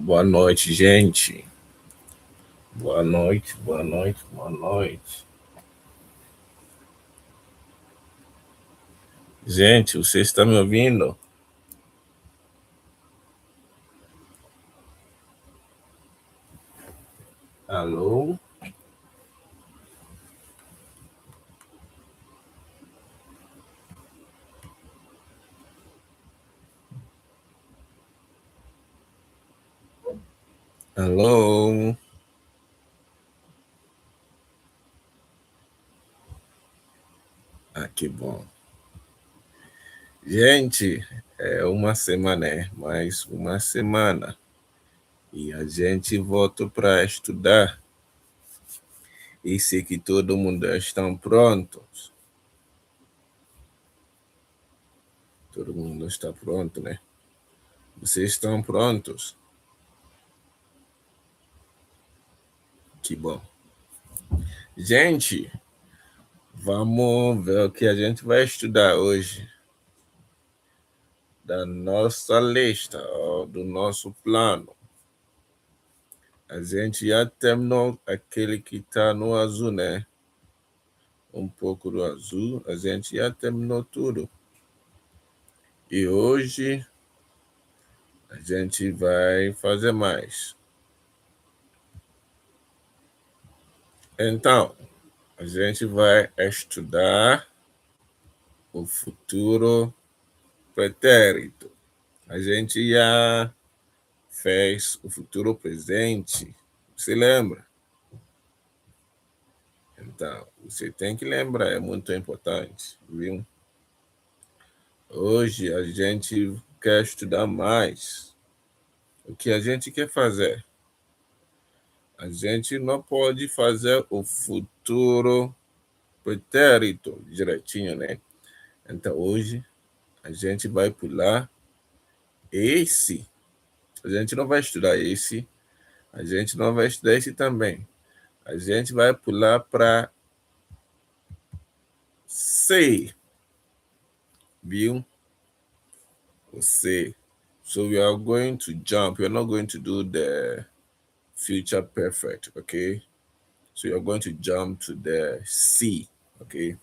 Boa noite, gente. Boa noite, boa noite, boa noite. Gente, você está me ouvindo? Alô? Alô? Ah, que bom. Gente, é uma semana, mais uma semana. E a gente volta para estudar. E sei que todo mundo estão prontos. Todo mundo está pronto, né? Vocês estão prontos? Que bom. Gente, vamos ver o que a gente vai estudar hoje. Da nossa lista, do nosso plano. A gente já terminou aquele que está no azul, né? Um pouco do azul, a gente já terminou tudo. E hoje a gente vai fazer mais. Então, a gente vai estudar o futuro pretérito. A gente já fez o futuro presente. Você lembra? Então, você tem que lembrar, é muito importante, viu? Hoje a gente quer estudar mais. O que a gente quer fazer? A gente não pode fazer o futuro pretérito direitinho, né? Então hoje a gente vai pular esse. A gente não vai estudar esse. A gente não vai estudar esse também. A gente vai pular para C. Viu? O C. So we are going to jump. We're not going to do the future perfect, okay? So you're going to jump to the C, okay?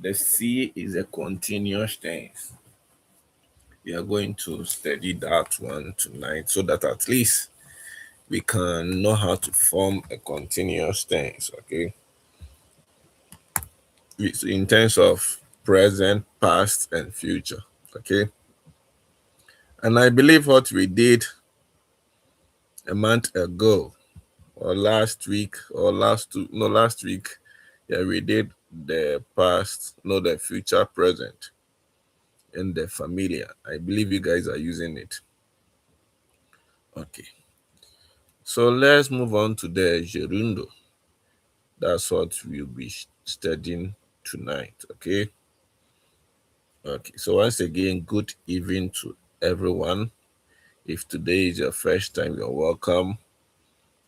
The C is a continuous tense. We are going to study that one tonight so that at least we can know how to form a continuous tense, okay? In terms of present, past, and future, okay? And I believe what we did a month ago or last week last week, yeah, we did the past, no, the future, present, and the familiar. I believe you guys are using it. Okay. So let's move on to the gerundo. That's what we'll be studying tonight. Okay. Okay. So once again, good evening to everyone. If today is your first time, you're welcome.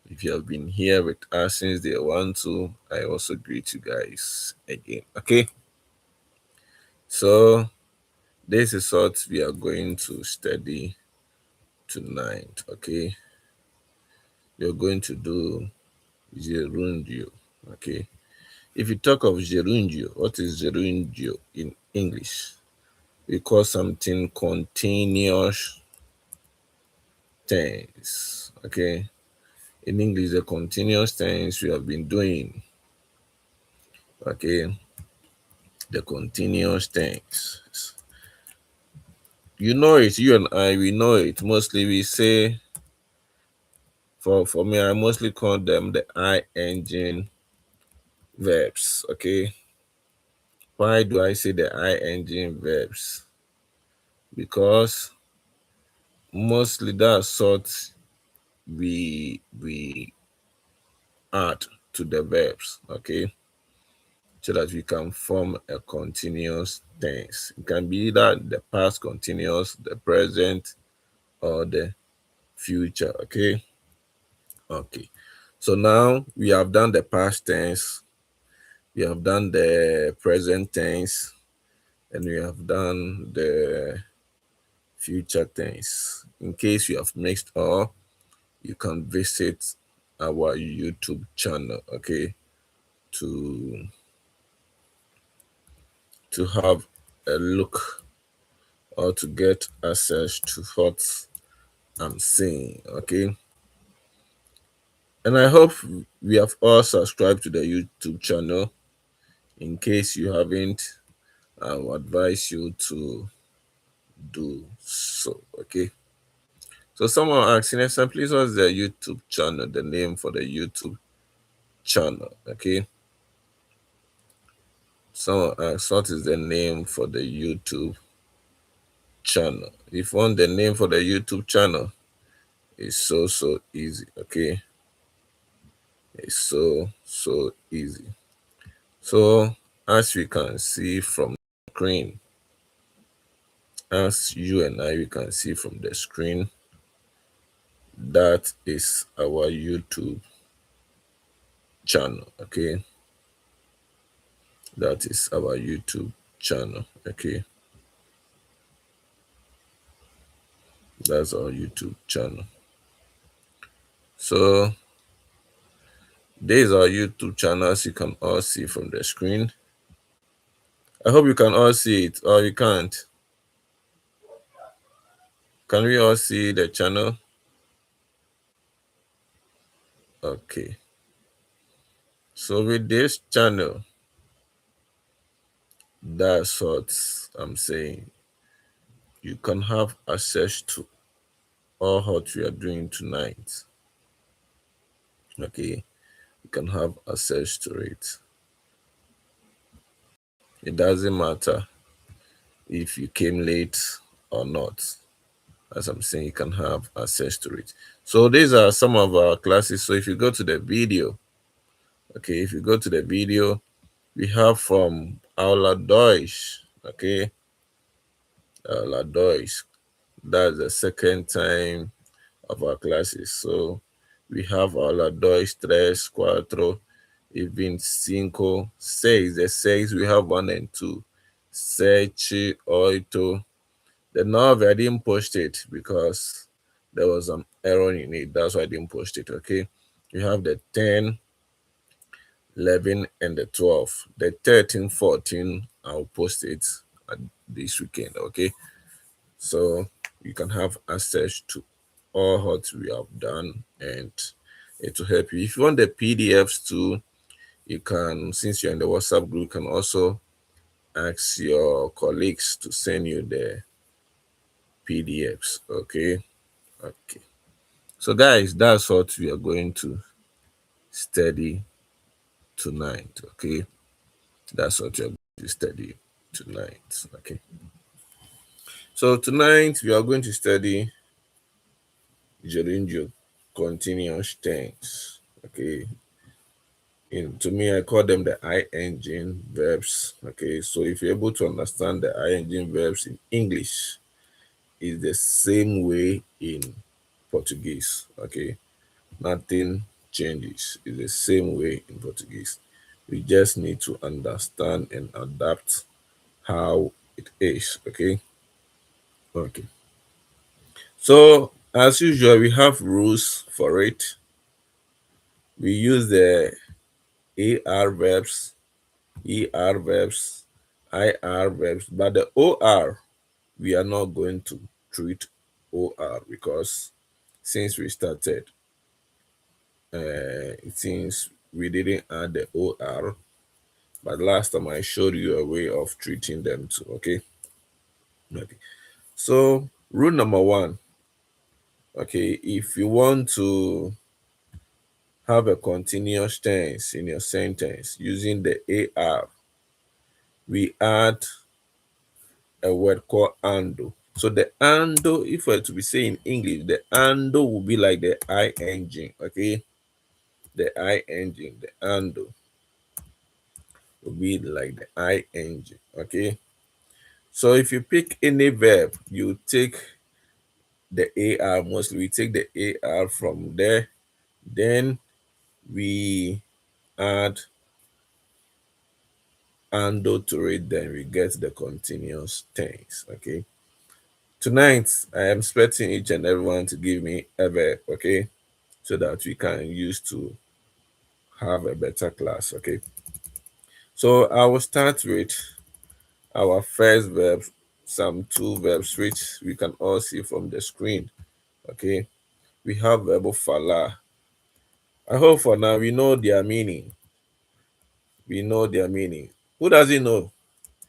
If you have been here with us since day one, two, I also greet you guys again. Okay. So this is what we are going to study tonight. Okay. You're going to do gerundio. Okay. If you talk of gerundio, what is gerundio in English? We call something continuous tense. Okay. In English, the continuous tense we have been doing. Okay. The continuous tense. You know it, you and I, we know it. Mostly we say, for me, I mostly call them the ing verbs. Okay. Why do I say the ing verbs? Because mostly that's what we add to the verbs, okay, so that we can form a continuous tense. It can be either the past continuous, the present, or the future. Okay. Okay. So now we have done the past tense, we have done the present tense, and we have done the future tense. In case you have mixed up, you can visit our YouTube channel, okay, to have a look or to get access to what I'm saying, okay. And I hope we have all subscribed to the YouTube channel. In case you haven't, I will advise you to do so, okay. So someone asked, Inessa, please, what's the YouTube channel, the name for the YouTube channel, okay. Someone asked, what is the name for the YouTube channel? If you want the name for the YouTube channel, it's so easy, okay. It's so easy. So as we can see from the screen, as you and I we can see from the screen, that is our YouTube channel, okay. That is our YouTube channel, okay. That's our YouTube channel. So this is our YouTube channel, as you can all see from the screen. I hope you can all see it, or you can't. Can we all see the channel? Okay. So with this channel, that's what I'm saying. You can have access to all what we are doing tonight. Okay. You can have access to it. It doesn't matter if you came late or not. As I'm saying, you can have access to it. So these are some of our classes. So if you go to the video, okay, if you go to the video, we have from Aula Deutsch, okay, Aula Deutsch. That's the second time of our classes. So we have Aula Deutsch, tres, cuatro, even cinco, seis. The seis, we have 1 and 2. Sete, oito. The novel, I didn't post it because there was an error in it. That's why I didn't post it, okay? You have the 10, 11, and the 12. The 13, 14, I'll post it this weekend, okay? So you can have access to all what we have done, and it will help you. If you want the PDFs too, you can, since you're in the WhatsApp group, you can also ask your colleagues to send you the PDFs, okay? Okay. So guys, that's what we are going to study tonight, okay? That's what you're going to study tonight, okay? So tonight we are going to study gerundio continuous tense, okay? To me, I call them the ing verbs, okay? So if you're able to understand the ing verbs in English, it's the same way in Portuguese, okay? Nothing changes. It's the same way in Portuguese. We just need to understand and adapt how it is, okay? Okay. So, as usual, we have rules for it. We use the AR verbs, ER verbs, IR verbs, but the OR, we are not going to treat OR because since we started, it seems we didn't add the OR, but last time I showed you a way of treating them too, okay? Okay. So rule number 1, okay, if you want to have a continuous tense in your sentence using the AR, we add a word called ando. So the ando, if we're to be saying in English, the ando will be like the ing, okay? The ing, the ando will be like the ing, okay? So if you pick any verb, you take the AR mostly. We take the AR from there, then we add ando to it, then we get the continuous tense, okay? Tonight, I am expecting each and everyone to give me a verb, okay? so that we can use to have a better class. Okay. So I will start with our first verb, some two verbs which we can all see from the screen. Okay. We have verb fala. I hope for now we know their meaning. We know their meaning. Who doesn't know?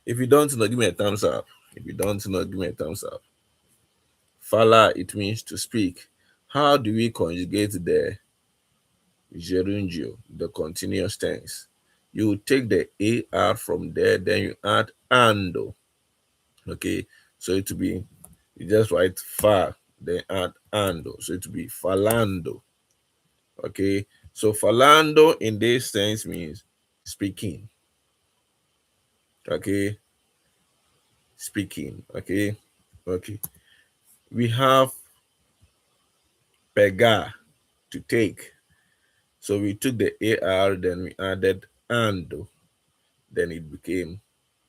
If you don't know, give me a thumbs up. If you don't know, give me a thumbs up. Fala, it means to speak. How do we conjugate the gerundio, the continuous tense? You take the AR from there, then you add ando. Okay, so it will be, you just write fa, then add ando. So it will be falando. Okay, so falando in this sense means speaking. Okay, speaking. Okay, okay. We have pegar, to take. So we took the AR, then we added ando, then it became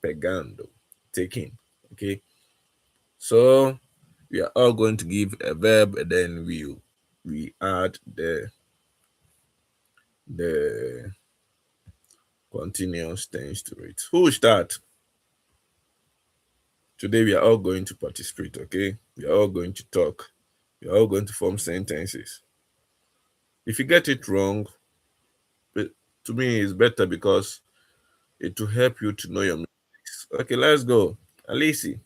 pegando, taking. Okay, so we are all going to give a verb, and then we add the continuous tense to it. Who will start? Today we are all going to participate. Okay, we are all going to talk. We are all going to form sentences. If you get it wrong, but to me it's better because it will help you to know your mistakes. Okay, let's go. Alice,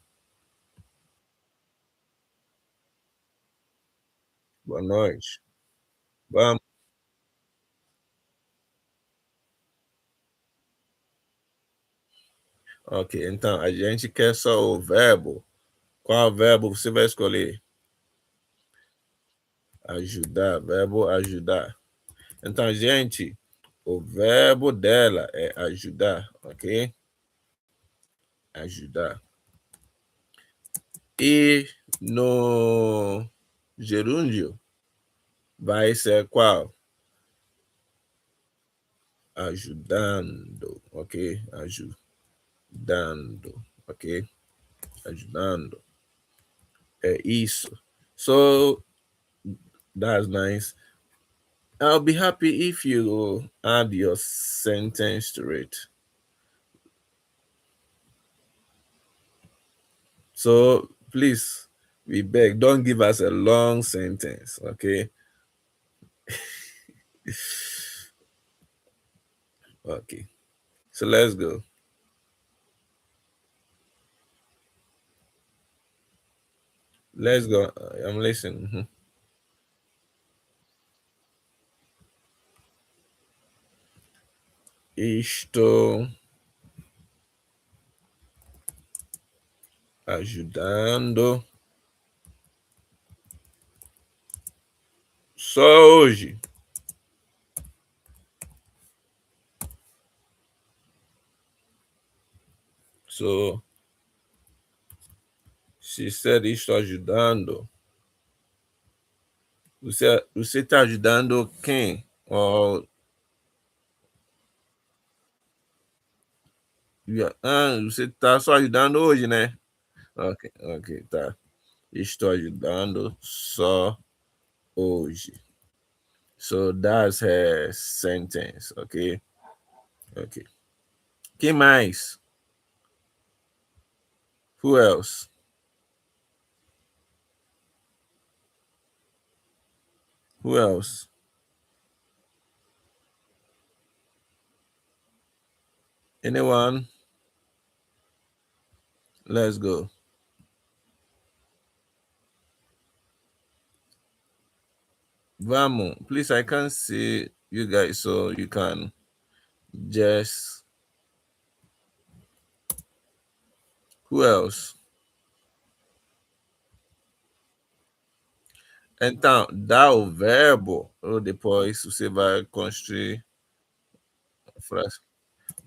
boa noite. Vamos. Ok, então a gente quer só o verbo. Qual verbo você vai escolher? Ajudar, verbo ajudar. Então, gente, o verbo dela é ajudar, ok? Ajudar. E no gerúndio vai ser qual? Ajudando, ok? Ajudando, ok? Ajudando. É isso. So, that's nice. I'll be happy if you add your sentence to it. So please, we beg, don't give us a long sentence, okay? Okay. So let's go. Let's go. I'm listening. Mhm. Estou ajudando só hoje. So she said estou ajudando. Você está ajudando quem? Or você está só ajudando hoje, né? Ok, ok, tá. Estou ajudando só hoje. So that's her sentence, okay? Okay. Quem mais? Who else? Who else? Anyone? Let's go. Vamos. Please, I can't see you guys, so you can just. Who else? Então, dá o verbo ou depois você vai construir a frase.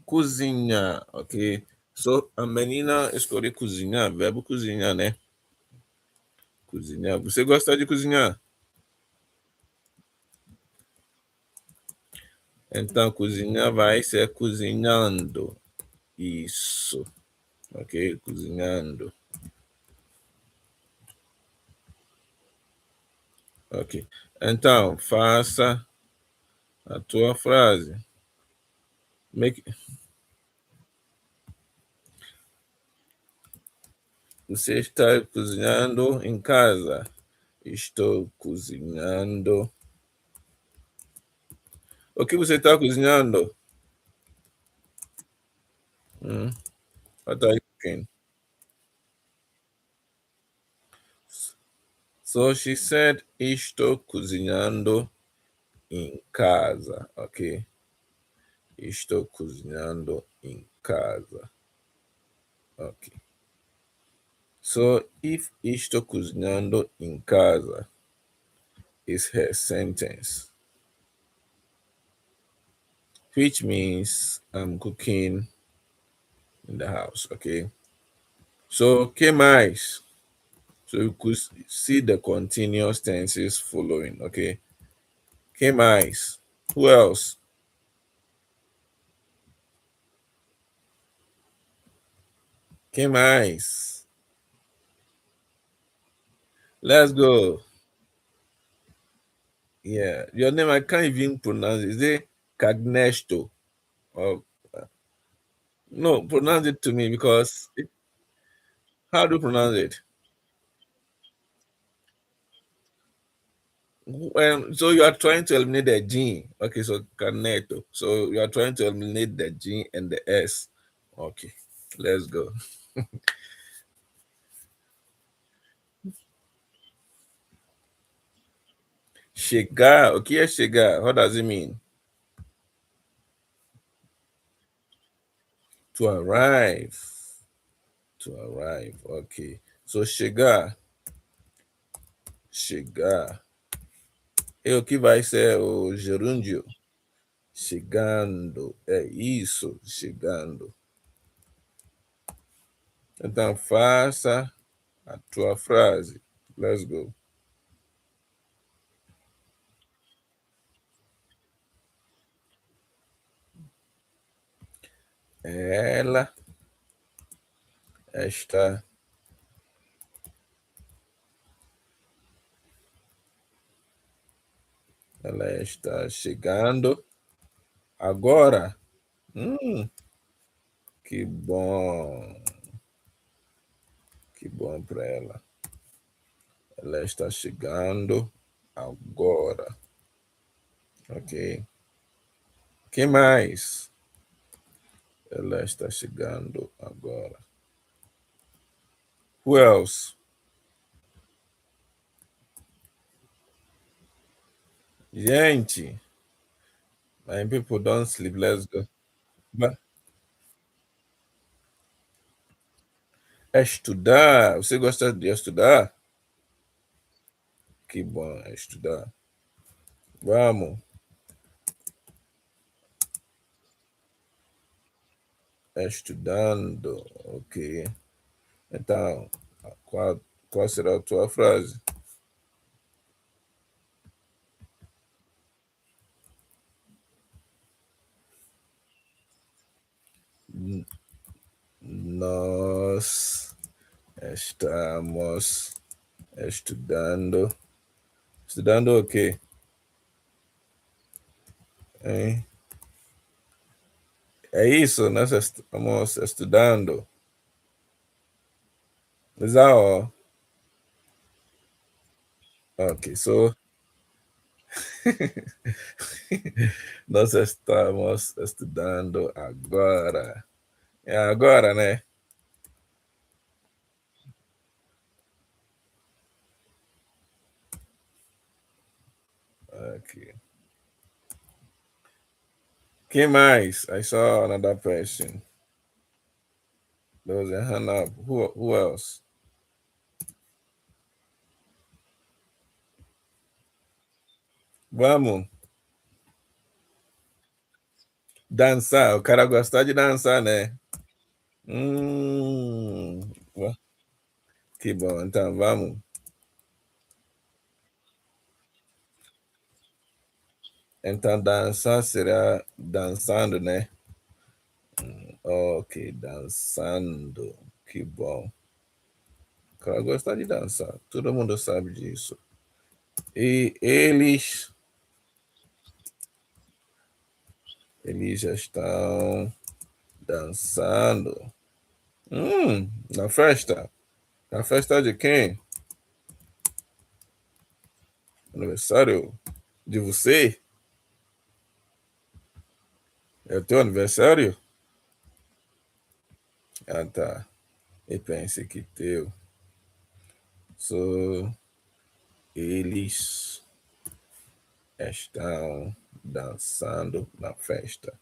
Cozinhar, ok? So, a menina escolheu cozinhar, verbo cozinhar, né? Cozinhar. Você gosta de cozinhar? Então, cozinhar vai ser cozinhando. Isso, ok? Cozinhando. Ok. Então, faça a tua frase. Make... Você está cozinhando em casa? Estou cozinhando. O que você está cozinhando? Hmm? What are you cooking? So she said, estou cozinhando em casa. Ok. Estou cozinhando em casa. Ok. So if estou cozinhando em casa is her sentence, which means I'm cooking in the house. Okay. So que mais? So you could see the continuous tenses following. Okay. Que mais? Who else? Que mais? Let's go. Yeah. Your name I can't even pronounce it. Is it Cagnesto? Or no, pronounce it to me because how do you pronounce it? So you are trying to eliminate the G. Okay, so Caneto. So you are trying to eliminate the G and the S. Okay, let's go. Chegar. Okay, yes, chegar. What does it mean? To arrive. To arrive. Okay. So chegar. Chegar. E o que vai ser o gerúndio? Chegando. É isso, chegando. Então faça a tua frase. Let's go. Ela está Ela está chegando agora. Hum, que que bom para ela. Ela está chegando agora. Ok. Que mais? Ela está chegando agora. Who else? Gente, my people don't sleep. Let's go. Estudar. Você gosta de estudar? Que bom estudar. Vamos. Estudando. Ok. Então, qual, qual será a tua frase? Nós estamos estudando. Estudando o quê? Hein? É isso, nós estamos estudando. Is that all? Ok, so nós estamos estudando agora. É agora, né? Ok. Quem mais? I saw another person. There was a hand up. Who else? Vamos dançar. O cara gosta de dançar, né? Hum, que bom. Então vamos. Então dançar será dançando, né? Ok, dançando. Que bom. O cara gosta de dançar. Todo mundo sabe disso. Eles estão dançando. Na festa. Na festa de quem? Aniversário de você? É o teu aniversário? Ah, tá. Eu pensei que teu. So, eles estão dançando na festa.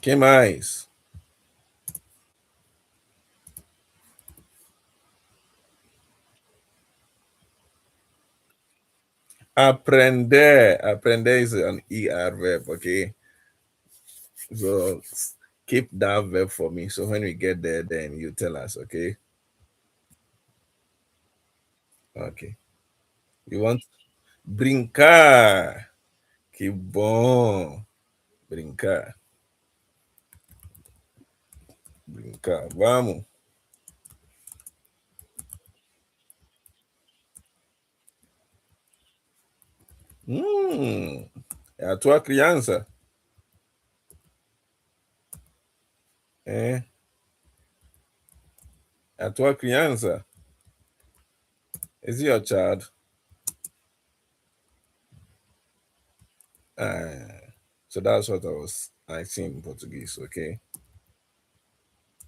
Quem mais? Aprender. Aprender is an ER verb, okay? So keep that verb for me. So when we get there, then you tell us, okay? Okay. You want brincar. Que bom. Brincar. Brincar. Vamos. É a tua criança. É, é a tua criança. Is it your child? Ah, so that's what I was asking in Portuguese, okay?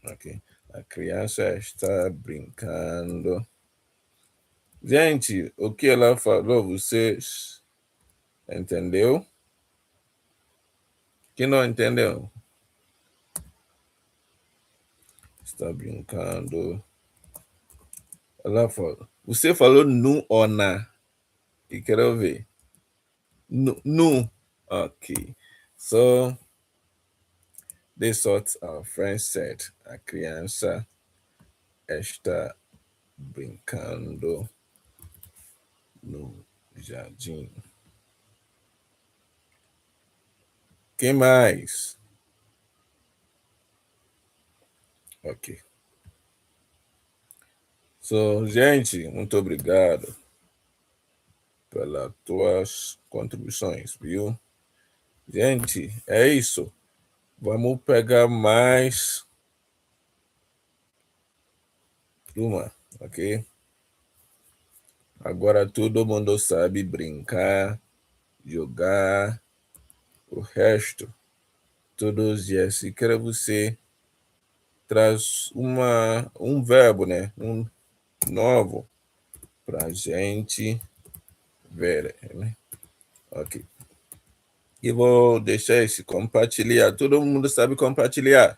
Ok. A criança está brincando. Gente, o que ela falou, vocês entendeu? Quem não entendeu? Está brincando. Ela falou. Você falou nu ou na? E quero ver. Nu. Nu. Ok. So, this what our friend said. A criança está brincando no jardim. Quem mais? Ok. So, gente, muito obrigado pelas tuas contribuições, viu? Gente, é isso. Vamos pegar mais uma, ok? Agora todo mundo sabe brincar, jogar, o resto, todos os dias. Se quer você traz um verbo, né? Um novo para gente ver, né? Ok. E vou deixar esse compartilhar. Todo mundo sabe compartilhar.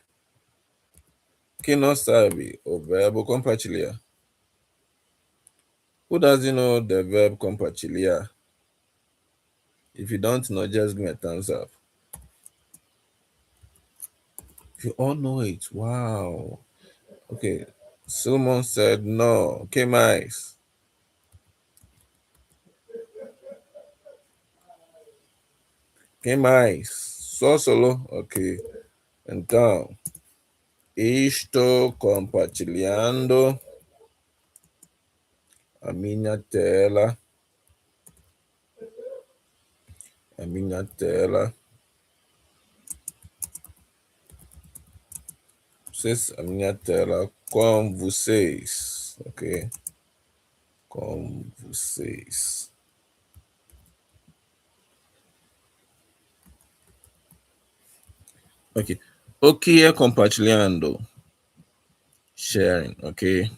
Quem não sabe o verbo compartilhar? Who doesn't know the verb compartilhar? If you don't know, just give me a thumbs up. If you all know it, wow. Okay. Someone said no. Que mais? Quem mais? Só solo? Ok. Então, estou compartilhando a minha tela. A minha tela. A minha tela com vocês. Ok? Com vocês. Ok. O que é compartilhando? Sharing, ok?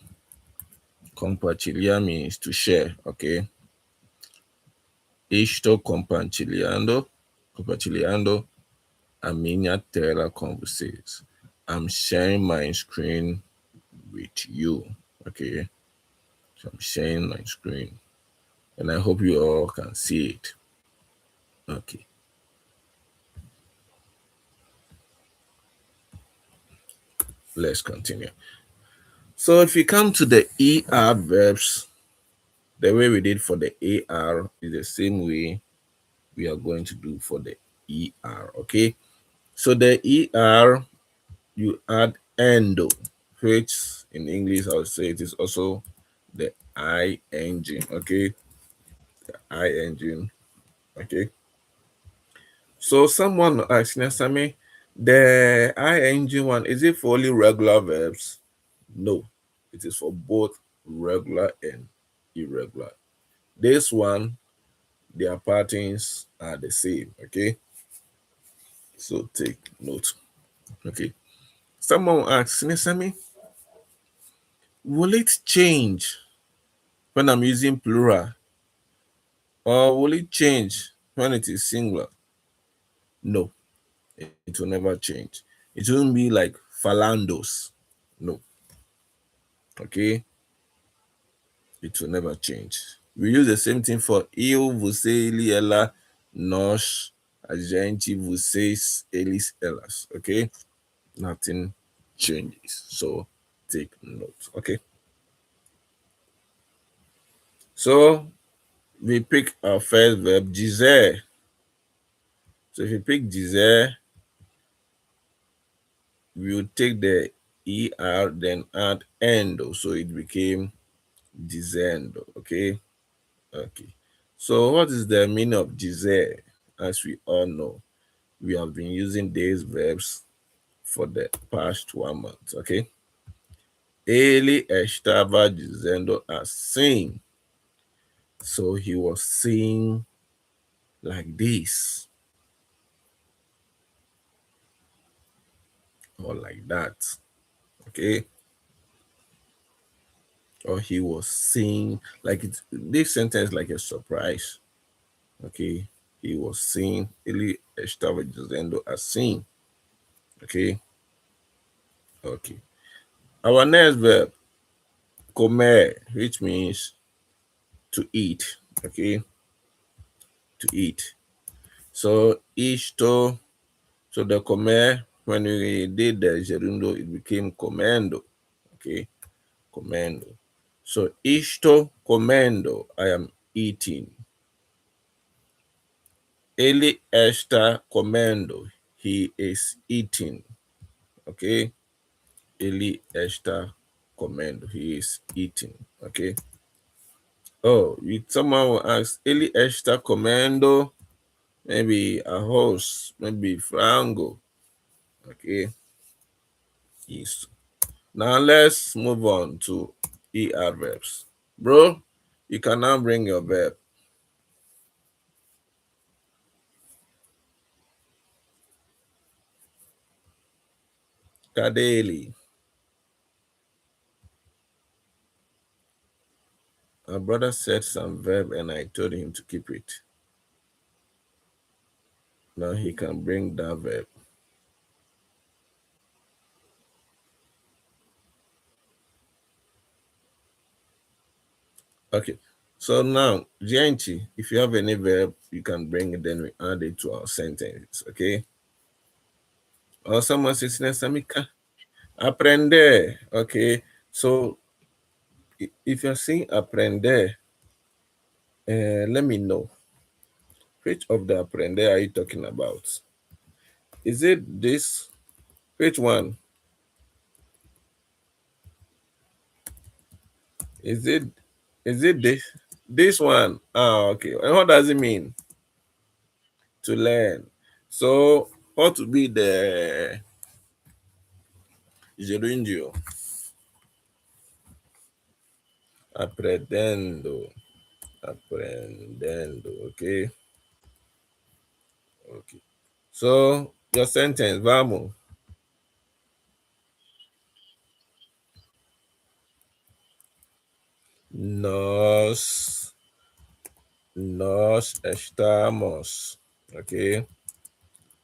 Compartilhar means to share, ok? Estou compartilhando a minha tela com vocês. I'm sharing my screen with you, okay? So I'm sharing my screen, and I hope you all can see it. Okay. Let's continue. So if you come to the ER verbs, the way we did for the AR is the same way we are going to do for the ER, okay? So the ER, you add endo, which in English I would say it is also the ing, okay? I engine. Okay. So someone asked Nasami, the I engine one, is it for only regular verbs? No, it is for both regular and irregular. This one, their patterns are the same. Okay. So take note. Okay. Someone asks Nasami, will it change when I'm using plural? Or will it change when it is singular? No, it will never change. It won't be like Falandos. No, okay? It will never change. We use the same thing for eu, você, ele, ela, nós, a gente, vocês, eles, elas, okay? Nothing changes. So take note, okay? So we pick our first verb, dizer. So if you pick dizer, we will take the er, then add endo, so it became dizendo. Okay. Okay. So what is the meaning of dizer? As we all know, we have been using these verbs for the past 1 month. Okay. Ele estava dizendo assim. So he was saying like this or like that. Okay. Or he was saying like it, this sentence like a surprise. Okay. He was saying, ele estava dizendo assim. Okay. Okay. Our next verb, comer, which means to eat. Okay. To eat. So isto, so the comer, when we did the gerundo, it became comendo. Okay. Comendo. So isto comendo, I am eating. Ele está comendo, he is eating. Okay. Ele está comendo, he is eating. Okay. Oh, someone will ask, ele está comendo, maybe a horse, maybe frango. Okay. Yes. Now let's move on to ER verbs. Bro, you can now bring your verb. Kadeli. My brother said some verb and I told him to keep it. Now he can bring that verb. Okay. So now, Gianchi, if you have any verb, you can bring it, then we add it to our sentence. Okay. Or someone says, Samika, aprender. Okay. So if you're saying aprender, let me know. Which of the aprender are you talking about? Is it this? Which one? Is it this? This one? Ah, okay. And what does it mean? To learn. So what would be the gerundio? Aprendendo. Aprendendo. Okay. Okay. So your sentence, vamos. Nós estamos, ok,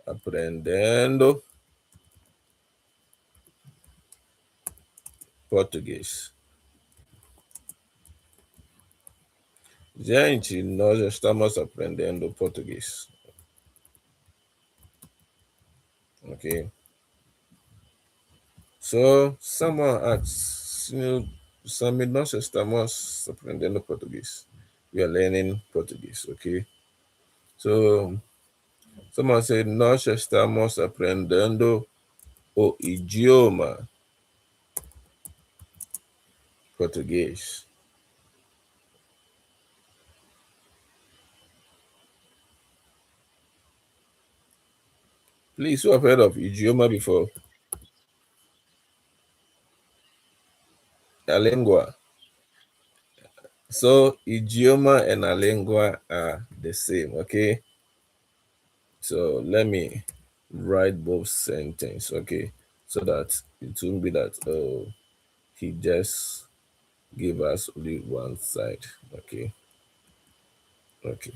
aprendendo português. Gente, nós estamos aprendendo português, ok? So, someone asks, Sammy, nós estamos aprendendo português. We are learning Portuguese, okay? So, someone said, nós estamos aprendendo o idioma português. Please, who have heard of idioma before? A lingua. So idioma and a lingua are the same, okay? So let me write both sentence, okay? So that it won't be that he just gave us only one side. Okay. Okay.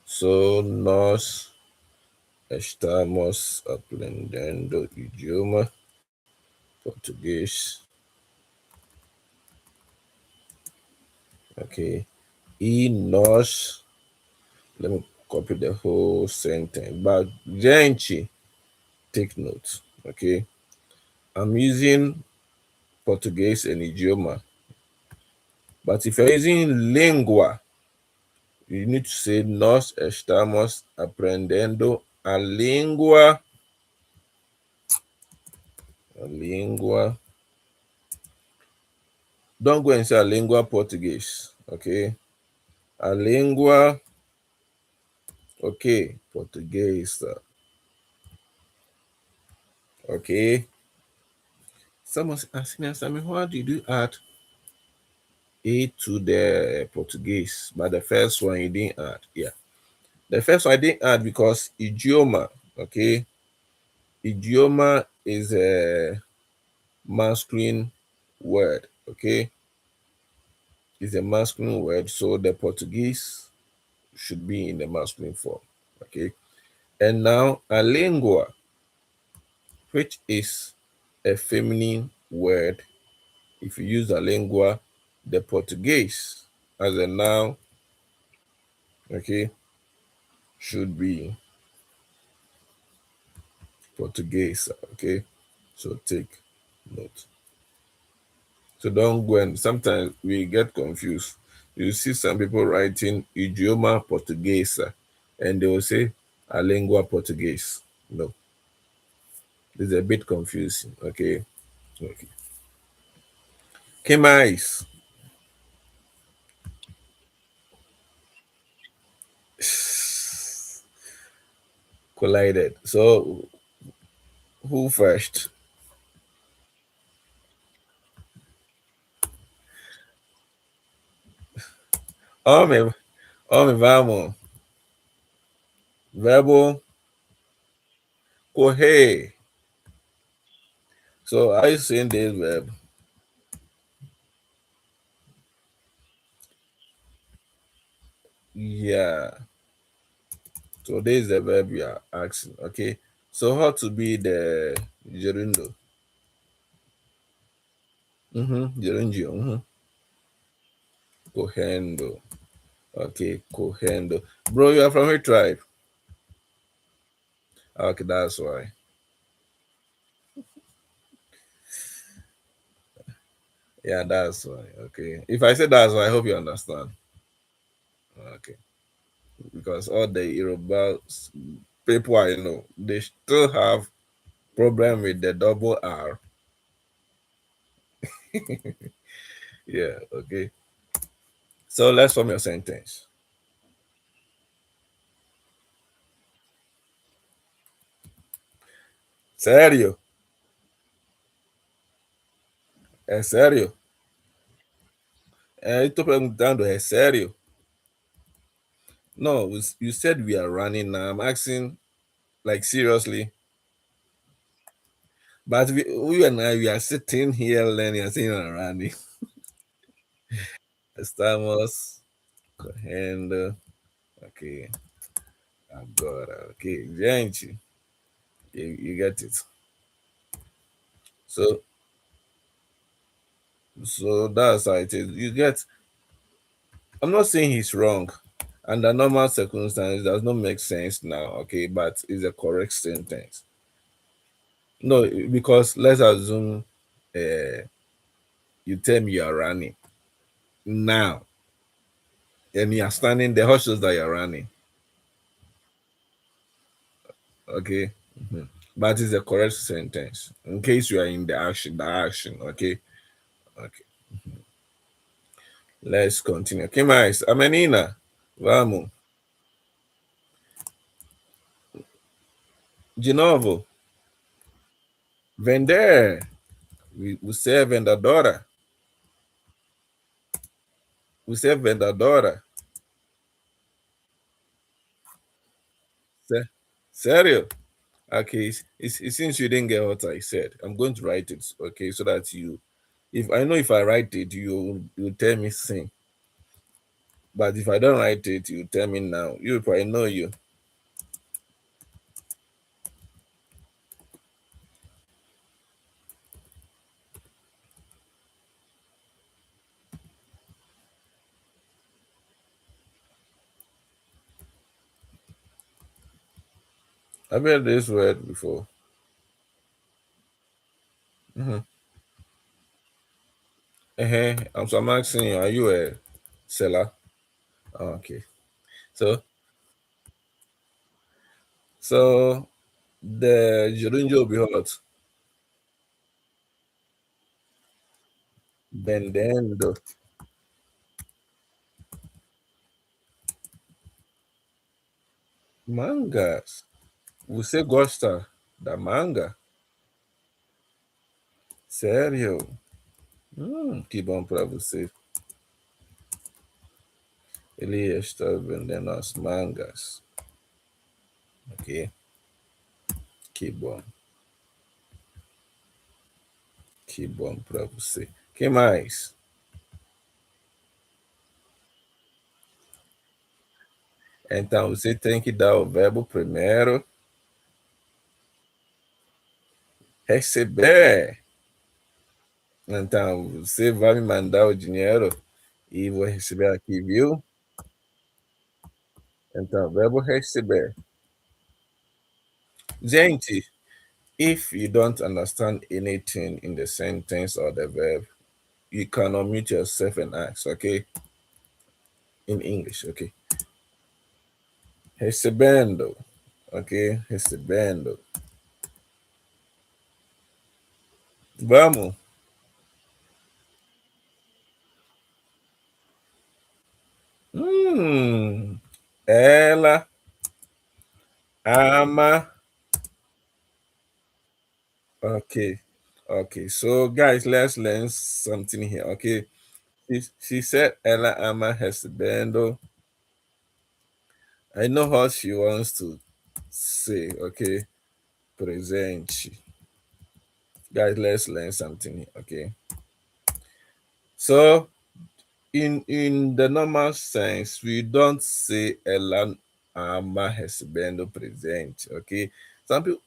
So nós estamos aprendendo idioma português. Okay. E nós, let me copy the whole sentence. But gente, take note. Okay. I'm using Portuguese and idioma. But if you're using lingua, you need to say nós estamos aprendendo a língua. Don't go and say a língua português, okay? A língua, okay, português, okay? Someone asking us, why did you add A to the Portuguese, but the first one you didn't add? Yeah, the first one I didn't add because idioma, okay? Idioma is a masculine word, okay? It's a masculine word, so the Portuguese should be in the masculine form, okay? And now a lingua, which is a feminine word. If you use a lingua, the Portuguese as a noun, okay, should be Portuguese, okay? So take note. So don't go and sometimes we get confused. You see some people writing idioma portuguesa and they will say a lingua portuguese. No, it's a bit confusing, okay? Okay. Que mais? Collided. So who first? Homem, homem, vamos. Verbo correr. So are you saying this verb? Yeah. So this is the verb you are asking. Okay. So how to be the gerundio? Gerundio. Correndo. Okay, correndo. Bro, you are from a tribe. Okay, that's why. Yeah, that's why. Okay. If I say that's why, I hope you understand. Okay. Because all the Yoruba people I know, they still have problem with the double R. Yeah, okay. So let's form your sentence. Sério? É sério? Eu tô perguntando, é sério? No, you said we are running now. I'm asking, like, seriously. But we and I, we are sitting here learning and sitting and running. Estamos correndo. Okay, agora. Okay, gente, you get it. So, so that's how it is. You get. I'm not saying he's wrong. Under normal circumstances, does not make sense now. Okay, but it's a correct sentence. No, because let's assume uh, you tell me you are running now, and you are standing. The horse shows that you are running. Okay. But it's a correct sentence. In case you are in the action. Okay. Okay. Let's continue. Que mais? A menina. Vamos. De novo, vender. Você é vendedora? Você é vendedora? Sério? Okay, since you didn't get what I said, I'm going to write it, okay, so that you, if I know if I write it, you tell me sing. But if I don't write it, you tell me now. You, if I know you. I've heard this word before. Mm-hmm. So I'm asking you, are you a seller? Oh, okay. So, so the gerundio will be hot. Vendendo. Mangas. Você gosta da manga? Sério? Que bom para você. Ele está vendendo as mangas. Ok? Que bom. Que bom para você. Que mais? Então, você tem que dar o verbo primeiro. Receber. Então, você vai me mandar o dinheiro e vou receber aqui, viu? Então, verbo receber. Gente, if you don't understand anything in the sentence or the verb, you can unmute yourself and ask, okay? In English, okay? Recebendo, okay? Recebendo. Vamos. Ela ama. Okay. Okay. So, guys, let's learn something here, okay? She said ela ama recebendo. I know what she wants to say, okay? Presente. Guys, let's learn something here, okay? So, in the normal sense, we don't say ela ama recebendo presente, okay? Some people,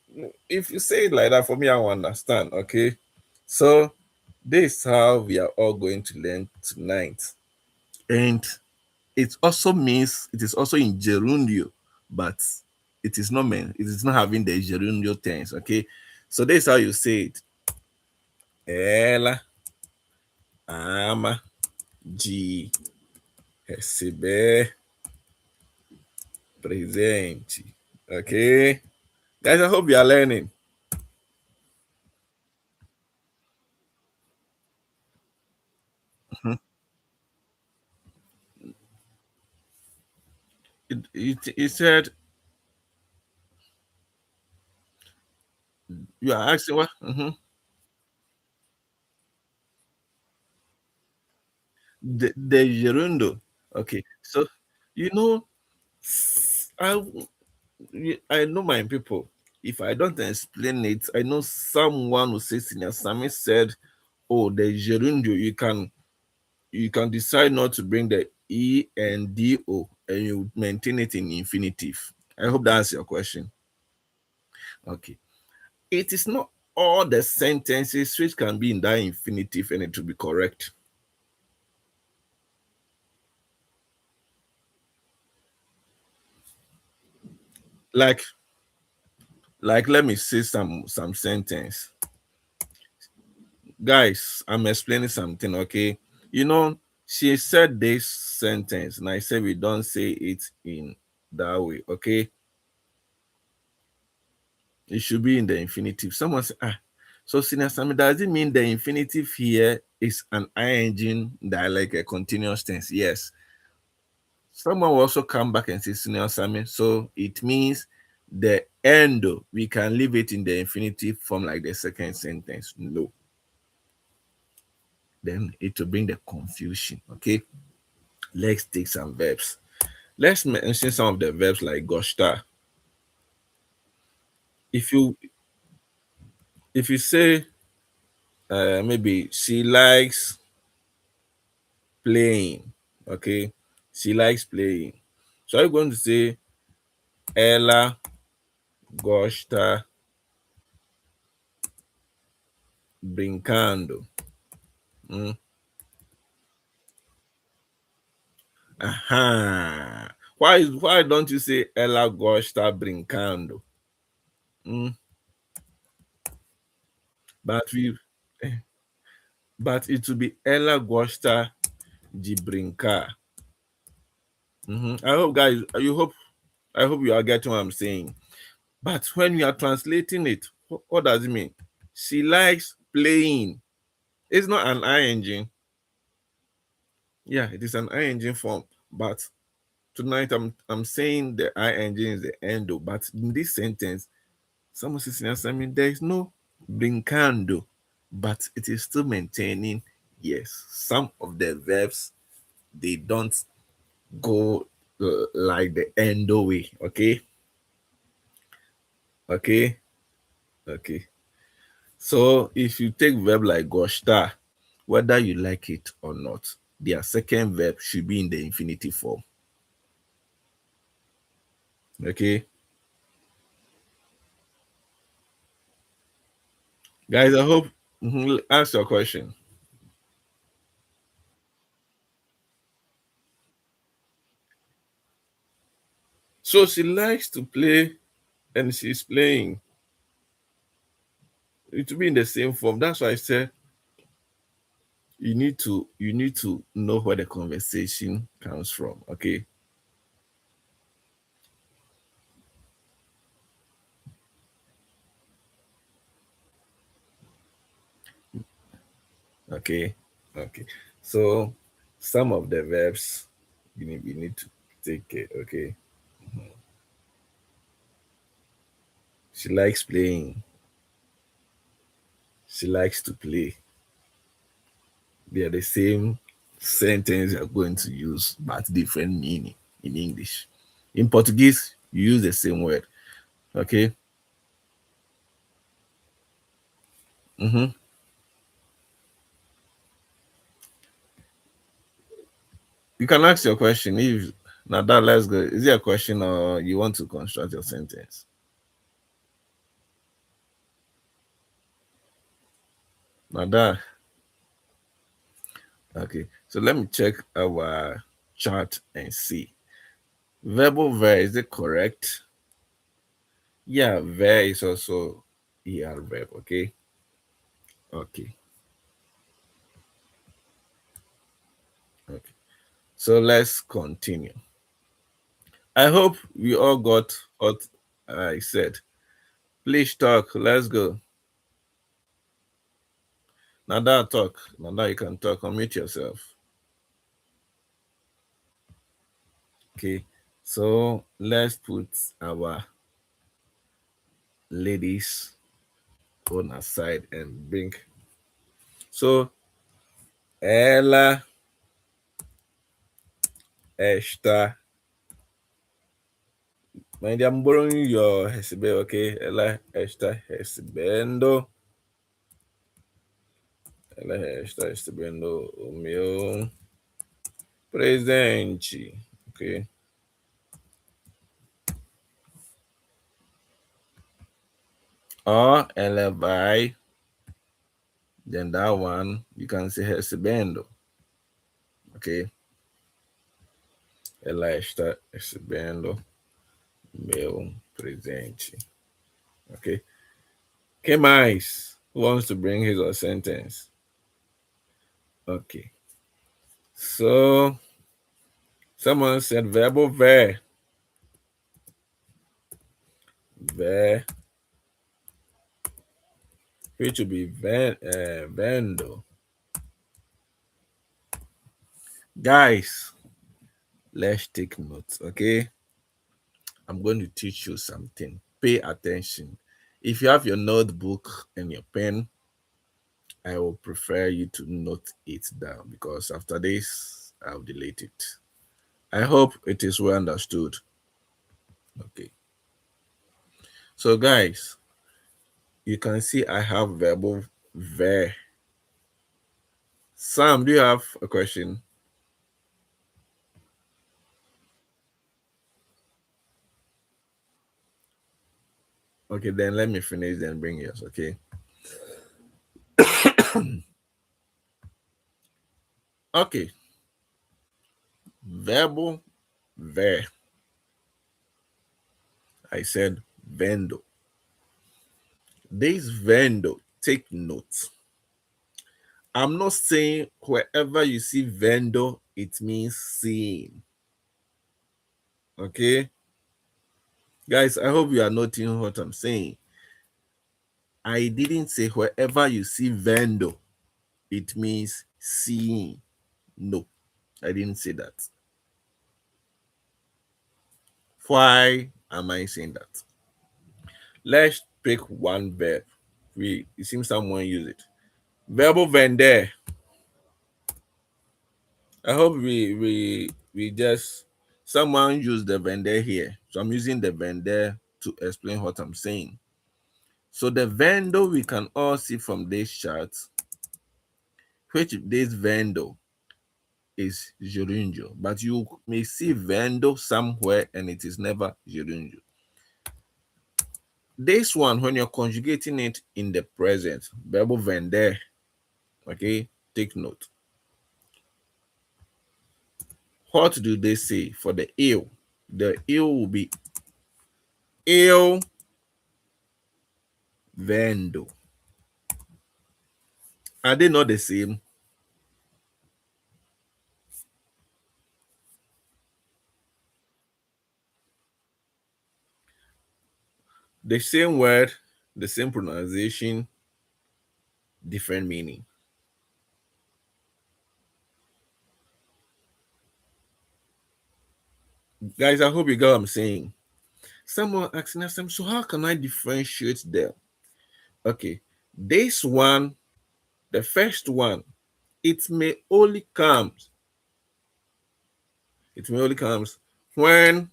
if you say it like that, for me, I will understand, okay? So, this is how we are all going to learn tonight. And it also means it is also in gerundio, but it is not meant, it is not having the gerundio tense, okay? So, this is how you say it. Ela ama de receber presente. Okay. Guys, I hope you are learning. It said you are asking what? The gerundo. Okay. So you know, I I know my people. If I don't explain it, I know someone who says Senior Sammy said, "Oh, the gerundo, you can decide not to bring the e and do, and you maintain it in infinitive." I hope that answers your question. Okay. It is not all the sentences which can be in that infinitive and it will be correct. Like, let me say some sentence. Guys, I'm explaining something, okay? You know, she said this sentence, and I said we don't say it in that way, okay? It should be in the infinitive. Someone said, so Senior Sammy, does it mean the infinitive here is an ing that like a continuous tense? Yes. Someone will also come back and say Senior Sammy. So it means the endo, we can leave it in the infinitive form like the second sentence. No. Then it will bring the confusion. Okay. Let's take some verbs. Let's mention some of the verbs like goshta. If you say maybe she likes playing, okay, she likes playing. So I'm going to say ela gosta brincando. Mm. Aha. Why don't you say ela gosta brincando? Mm. But we but it will be ela gosta de brincar. I hope guys, I hope you are getting what I'm saying. But when you are translating it, what does it mean? She likes playing. It's not an ing. Yeah, it is an ing form. But tonight I'm saying the ing is the endo. But in this sentence, someone says I mean there is no brincando, but it is still maintaining. Yes, some of the verbs they don't go like the endo way. Okay, okay, okay. So if you take verb like goshta, whether you like it or not, their second verb should be in the infinitive form. Okay, guys, I hope ask your question. So she likes to play and she's playing. It will be in the same form. That's why I said you need to know where the conversation comes from. Okay. Okay. Okay. So some of the verbs you need to take it. Okay. She likes playing. She likes to play. They are the same sentence you're going to use, but different meaning in English. In Portuguese, you use the same word. Okay. hmm You can ask your question. If now that let's go. Is it a question or you want to construct your sentence? Now that okay. So let me check our chart and see. Verbal verb, is it correct? Yeah, verb is also ER verb. Okay. Okay. Okay. So let's continue. I hope we all got what I said. Please talk. Let's go. Nada talk. Nada, you can talk. Unmute yourself. Okay. So let's put our ladies on aside and bring. So ela está. Mind I'm borrowing your hesibe, okay? Ela está recebendo. Ela está recebendo o meu presente. Okay. Or ela vai. Then that one you can say recebendo. Okay. Ela está recebendo meu presente. Okay. Que mais? Who wants to bring his or sentence? Okay. So someone said verbal ver. Ver, which will be vendo. Guys, let's take notes, okay? I'm going to teach you something. Pay pay attention. If you have your notebook and your pen, I will prefer you to note it down because after this, I'll delete it. I hope it is well understood. Okay. So, guys, you can see I have verbal ver. Sam, do you have a question? Okay, then let me finish, then bring yours. Okay. Okay. Verbal ver. I said vendo. This vendo, take note. I'm not saying wherever you see vendo, it means seeing. Okay. Guys, I hope you are noting what I'm saying. I didn't say wherever you see vendo, it means seeing. No, I didn't say that. Why am I saying that? Let's pick one verb. It seems someone use it. Verbal vender. I hope we just someone use the vender here. So I'm using the vender to explain what I'm saying. So the vendor we can all see from this chart, which this vendor is gerundio, but you may see vendor somewhere and it is never gerundio. This one, when you're conjugating it in the present, verbal vender, okay, take note. What do they say for the ill? The ill will be ill vendo. Are they not the same? The same word, the same pronunciation, different meaning. Guys, I hope you get what I'm saying. Someone asking us, so how can I differentiate them? Okay, this one, the first one, it may only comes. It may only comes when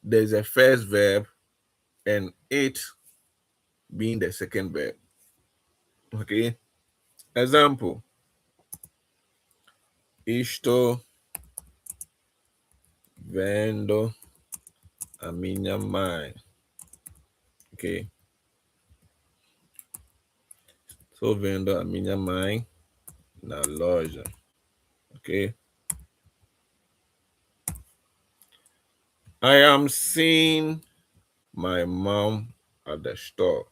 there's a first verb and it being the second verb. Okay, example: Estou vendo a minha mãe. Okay, estou vendo a minha mãe na loja. Okay, I am seeing my mom at the store.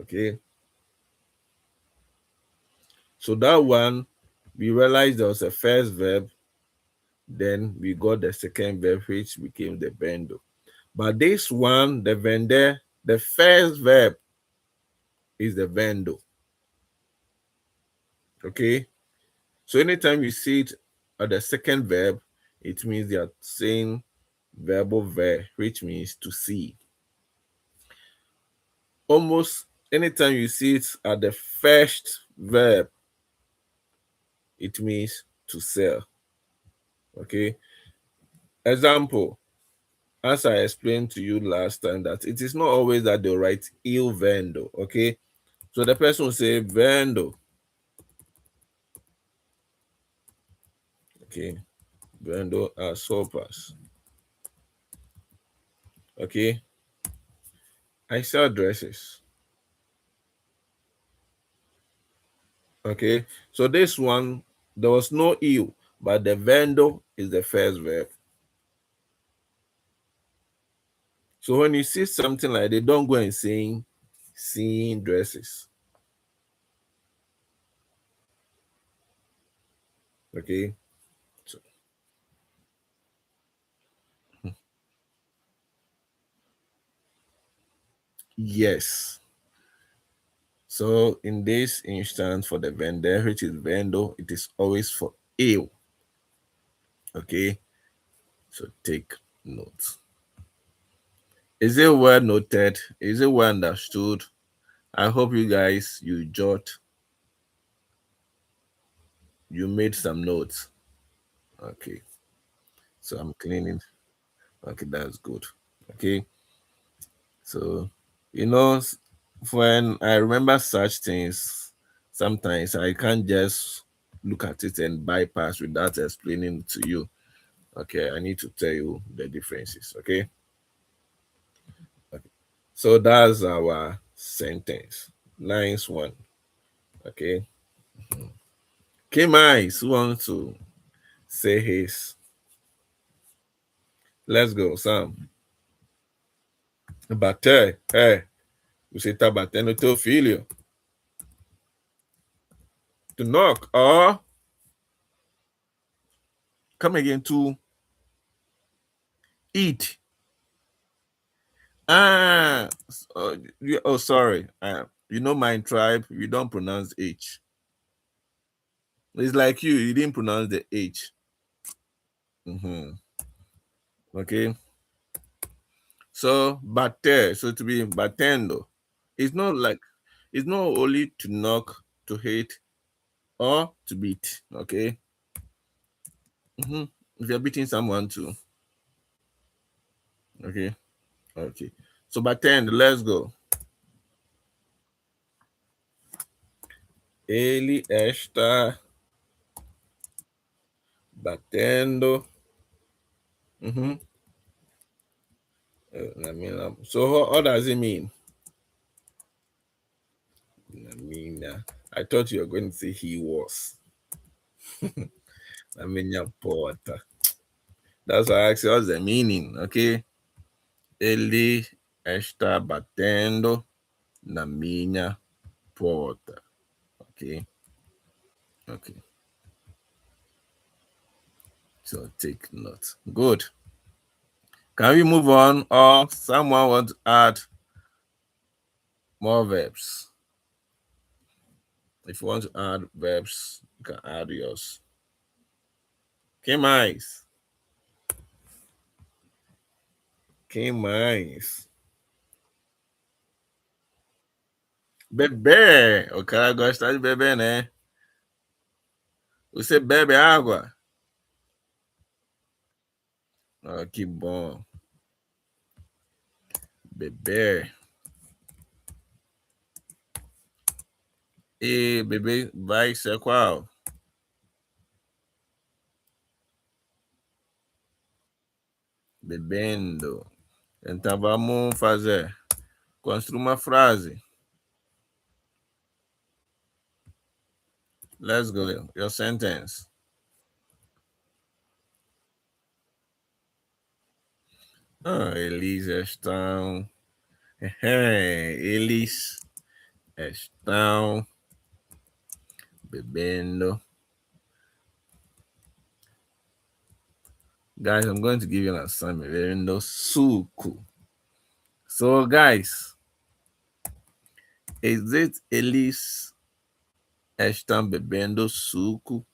Okay, so that one, we realized there was a first verb, then we got the second verb, which became the vendo. But this one, the vender, the first verb is the vendo. Okay, so anytime you see it at the second verb, it means they are saying verbal verb, which means to see. Almost anytime you see it at the first verb, it means to sell. Okay, example: as I explained to you last time, that it is not always that they write il vendo. Okay, so the person will say vendo. Okay, vendo as sopas. Okay, I sell dresses. Okay, so this one, there was no il, but the vendo is the first verb. So when you see something like they don't go and saying seeing dresses. Okay, so, yes. So in this instance, for the vendor, which is vendo, it is always for il. Okay, so take note. Is it well noted? Is it well understood? I hope you guys you made some notes. Okay, so I'm cleaning. Okay, that's good. Okay, so you know when I remember such things, sometimes I can't just look at it and bypass without explaining to you. Okay, I need to tell you the differences. Okay, okay. So that's our sentence. Nice one. Okay. K Mice who wants to say his. Let's go, Sam. Bater, você tá batendo teu filho. To knock or come again to eat. Oh, sorry. You know my tribe, we don't pronounce H. It's like you didn't pronounce the H. Mm-hmm. Okay. So bater, so to be batendo. It's not like it's not only to knock, to hit, or to beat. Okay. Mm-hmm. If you're beating someone too. Okay. Okay. So batendo, let's go. Ele está batendo. Mm-hmm. So what does it mean? I thought you were going to say he was. I mean, your porta. That's why I asked you what's the meaning, okay? Ele está batendo na minha porta. Okay, okay. So take note. Good. Can we move on, or someone want to add more verbs? If you want to add verbs, you can add yours. Que mais? Que mais? Beber. O cara gosta de beber, né? Você bebe água? Ah, que bom. Beber. E beber vai ser qual? Bebendo. Então vamos fazer. Construa uma frase. Let's go. Your sentence. Eles estão. Eles estão bebendo. Guys, I'm going to give you an assignment. Bebendo suco. So, guys, is it eles estão bebendo suco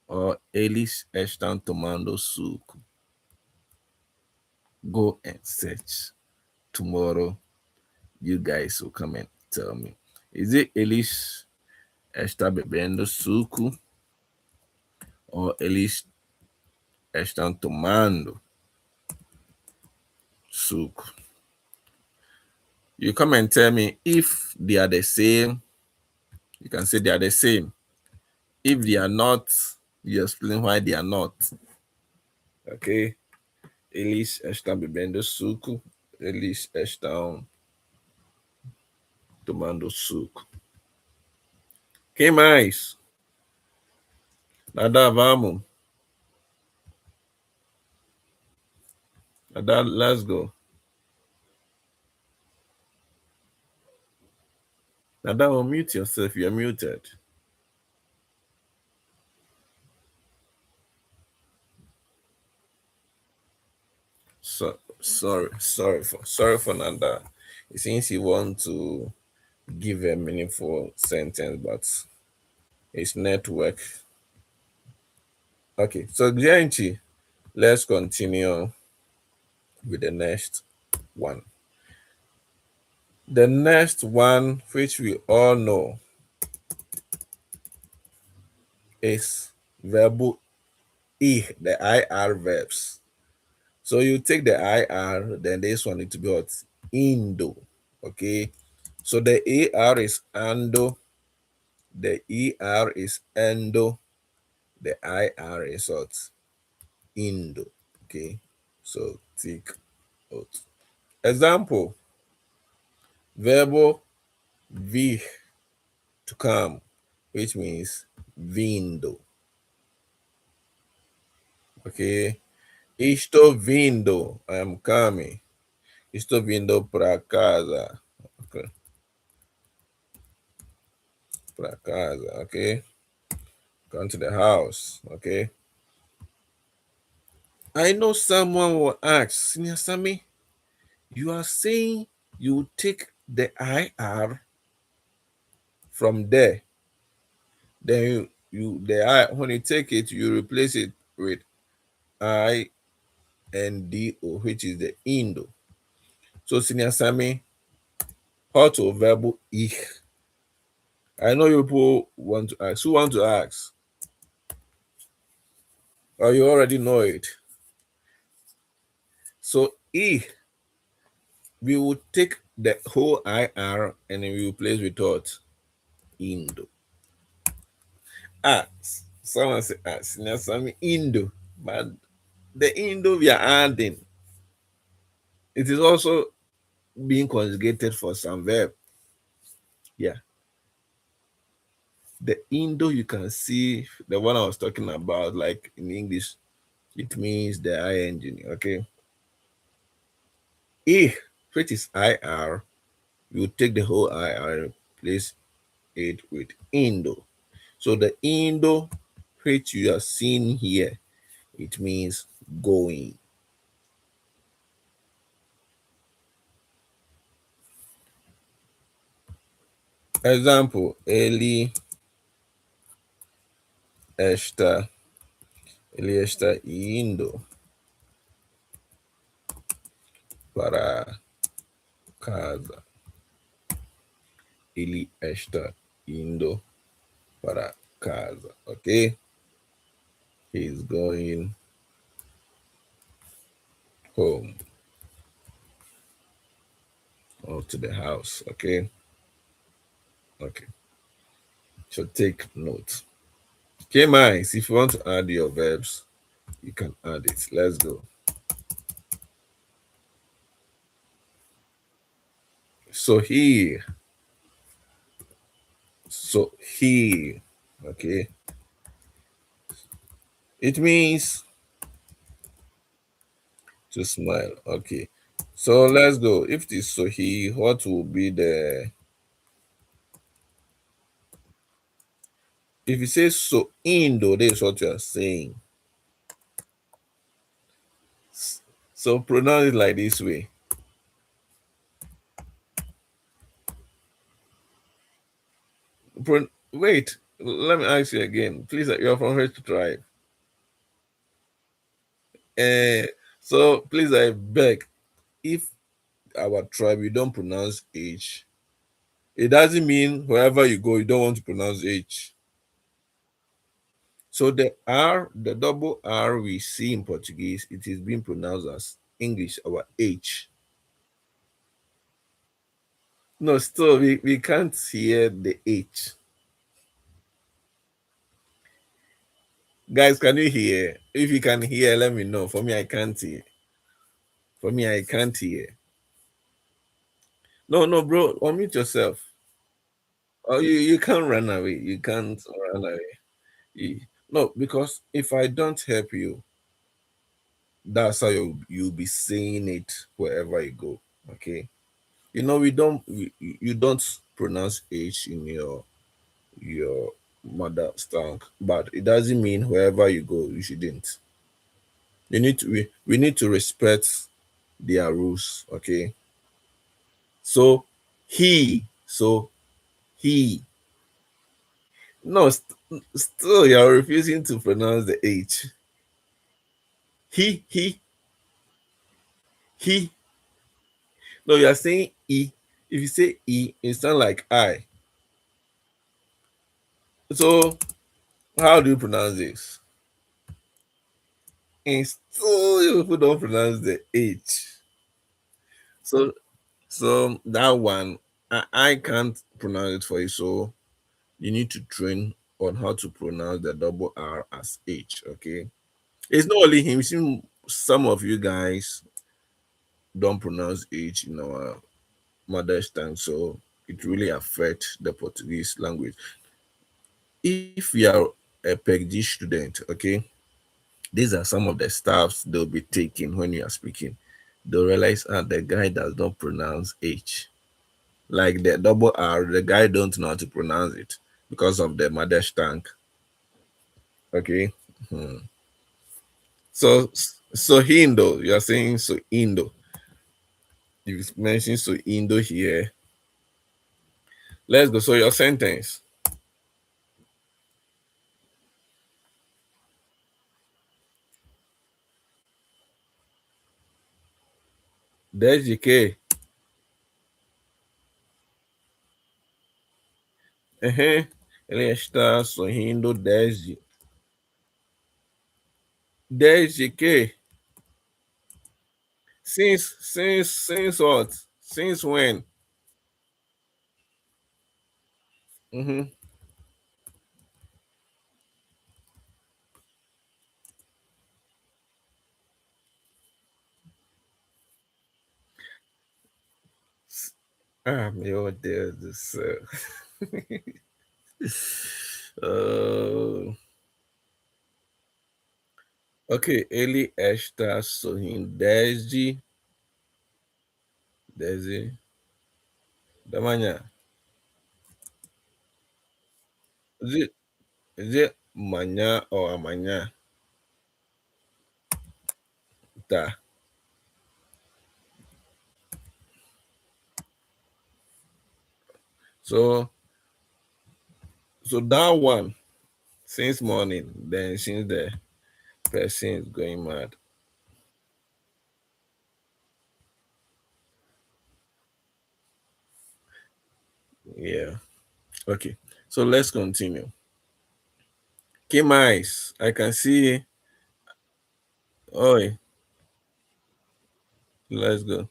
or eles estão tomando suco? Go and search. Tomorrow, you guys will come and tell me. Is it eles está bebendo suco or eles estão tomando suco? You come and tell me if they are the same. You can say they are the same. If they are not, you explain why they are not. Okay? Eles estão bebendo suco, eles estão tomando suco. Quem mais? Nada, vamos. Nada, let's go. Nada, unmute yourself. You're muted. Sorry for Nanda. It seems he want to give a meaningful sentence, but it's network. Okay, so Gianchi, let's continue. with the next one. The next one, which we all know, is verbal I, the IR verbs. So you take the IR, then this one need to be what? Indo. Okay. So the AR is ando, the ER is endo, the IR is what? Indo. Okay. So take out. Example, verbo V to come, which means vindo. Okay. Estou vindo. I am coming. Estou vindo para casa. Okay. Para casa. Okay. Come to the house. Okay. I know someone will ask, Senior Sammy, you are saying you take the IR from there. Then you the I when you take it, you replace it with INDO, which is the Indo. So Senior Sammy, how to verbal ich? I know you people want to ask. Who want to ask? Or you already know it. So I, we will take the whole IR and then we will place with what? Indo. Ah, someone said, Senior Sammy, Indo. But the Indo we are adding, it is also being conjugated for some verb. Yeah. The Indo you can see, the one I was talking about, like in English, it means the ing. Okay. I, which is IR, you take the whole IR and replace it with Indo. So the Indo, which you are seeing here, it means going. Example, esta, ele está indo para casa. Ele está indo para casa. Okay? He's going home or to the house. Okay? Okay. So take note. Okay, minds, if you want to add your verbs, you can add it. Let's go. So here, so here, okay, it means to smile. Okay, so let's go. If it is so here, what will be the, if you say so indo, this is what you are saying. So pronounce it like this way. Wait, let me ask you again. Please, you're from which tribe? Uh, so please, I beg, if our tribe you don't pronounce H, it doesn't mean wherever you go you don't want to pronounce H. So the R, the double R we see in Portuguese, it is being pronounced as English, our H. No, still we can't hear the H. Guys, can you hear? If you can hear, let me know. For me, I can't hear. For me, I can't hear. No, no, bro, unmute yourself. Oh, you can't run away. You can't run away. No, because if I don't help you, that's how you'll be saying it wherever you go. Okay. You know, you don't pronounce H in your mother tongue, but it doesn't mean wherever you go you shouldn't. We need to respect their rules. Okay. So he no still you're refusing to pronounce the H. He He. No, you are saying E. If you say E, it sounds like I. So how do you pronounce this? And still people don't pronounce the H. So that one I can't pronounce it for you. So you need to train on how to pronounce the double R as H. Okay. It's not only him. Some of you guys don't pronounce H in our mother's tongue, so it really affects the Portuguese language. If you are a PEG student, okay, these are some of the stuffs they'll be taking when you are speaking. They'll realize the guy does not pronounce H. Like the double R, the guy don't know how to pronounce it because of the mother's tongue. Okay. Hmm. So Indo, you are saying so Indo. You mentioned so Indo here. Let's go. So your sentence. Desde que. Ele está sorrindo desde que. Since what? Since when? Mm-hmm. Ah, meu Deus do céu. Uh, ok, ele está sorrindo desde da manhã. De manhã ou amanhã. Tá. So that one since morning, then since the person is going mad. Yeah. Okay. So let's continue. Que mais? I can see. Oi, let's go.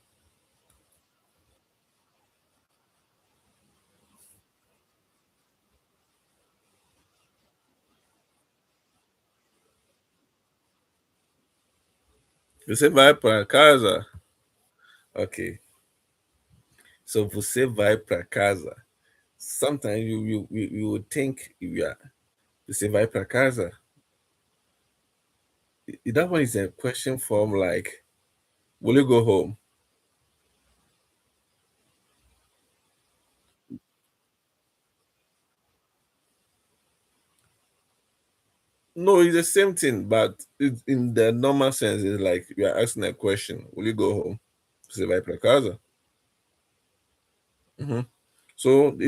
Você vai para casa? Ok. So você vai para casa. Sometimes you would think you are. Você vai para casa? That one is a question form like, will you go home? No, it's the same thing, but in the normal sense, it's like you are asking a question. Will you go home? Você vai para casa? Mhm. So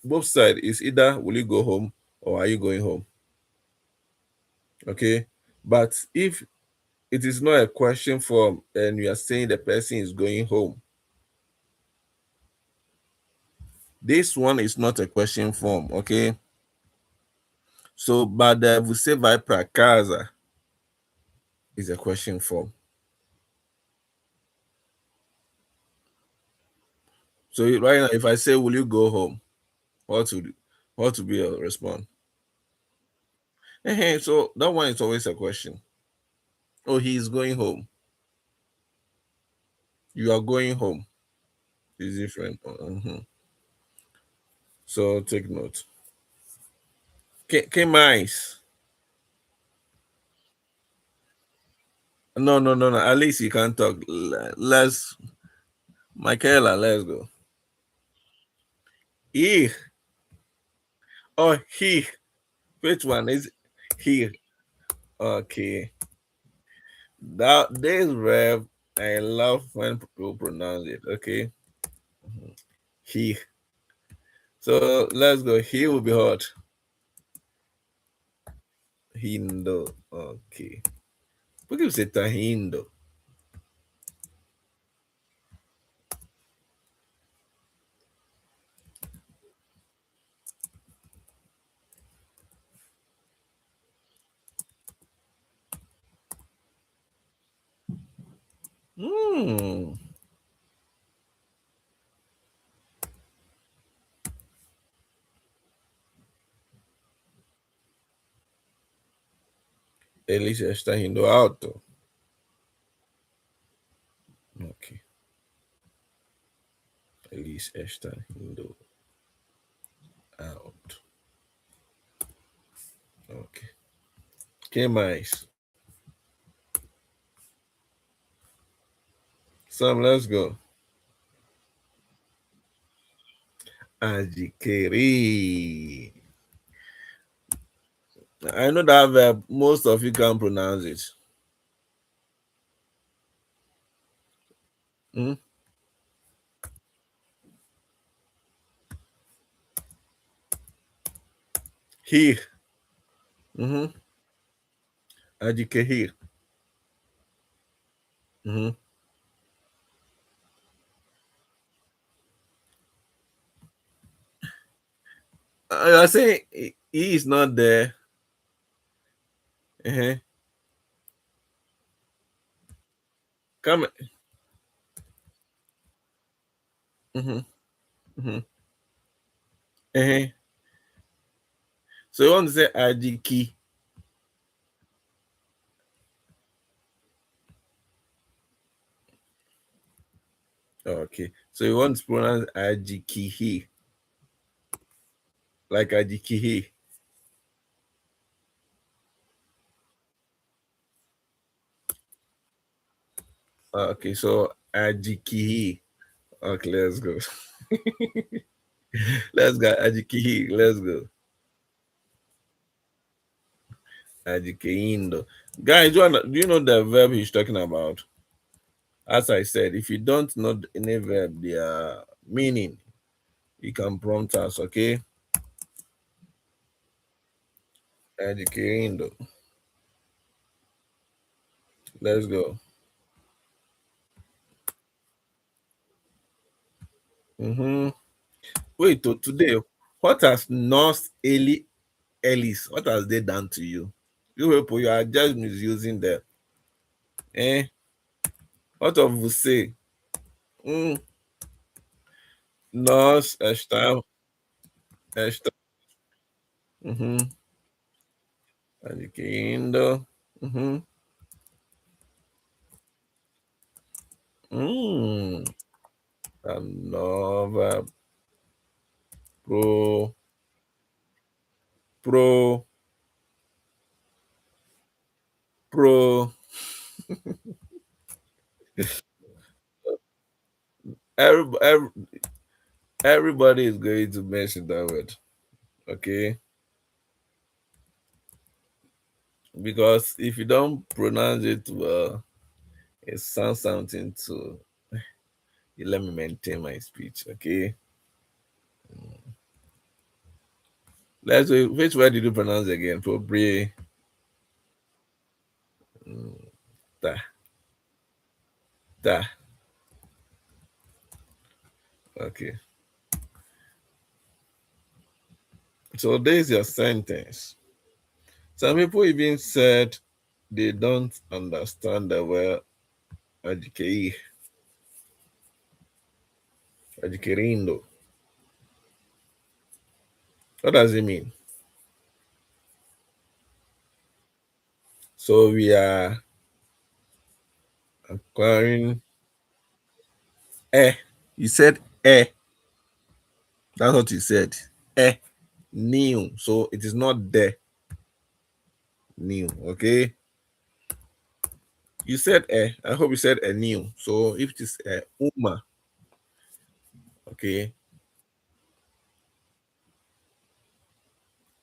both sides is either will you go home or are you going home? Okay. But if it is not a question form and you are saying the person is going home, this one is not a question form. Okay. So, but você vai para casa is a question form. So right now, if I say, "Will you go home?" What would be your response? So that one is always a question. Oh, he is going home. You are going home. It's different. Mhm. So take note. Que mais? No. At least you can talk. Let's, Michaela, let's go. He or he. Which one is he? Okay. That this verb, I love when people pronounce it. Okay. He. So let's go. He will be hot. Hindo. Okay. Por que você tá rindo? Hmm. Eles está indo alto. Ok. Eles está indo alto. Ok. Quem mais? Sam, let's go. Adquirir. I know that verb, most of you can pronounce it. Hmm? Here. Mm-hmm. Adquirir. Mm-hmm. I say he is not there. Uh-huh. Come. Mm-hmm. Mm-hmm. Uh-huh. So you want to say Ajiki? Okay. So you want to pronounce Ajikihi, like Ajikihi. Okay. So Ajikihi. Okay. Let's go. Let's go. Ajikihi. Let's go. Ajikeindo. Guys, do you know the verb he's talking about? As I said, if you don't know any verb, their meaning, you can prompt us, okay? Adquirindo. Let's go. Mm-hmm. Wait, today, what has North Ellis, what has they done to you? You people, you are just misusing them. Eh? What of you say? Mm, North, Esta, Esta, mm-hmm. Adquirindo. Mm-hmm. Mm. Anova, pro, pro, pro. Every, every, everybody is going to mention that word, okay? Because if you don't pronounce it well, it sounds something to you. Let me maintain my speech, okay? Let's wait. Which word did you pronounce again? Probably ta ta. Okay. So there's your sentence. Some people even said they don't understand the word adquire, adquirindo. What does it mean? So we are acquiring eh. You said eh. That's what you said. Eh. New. So it is not the new. Okay. You said eh. I hope you said a new. So if it is uma, okay.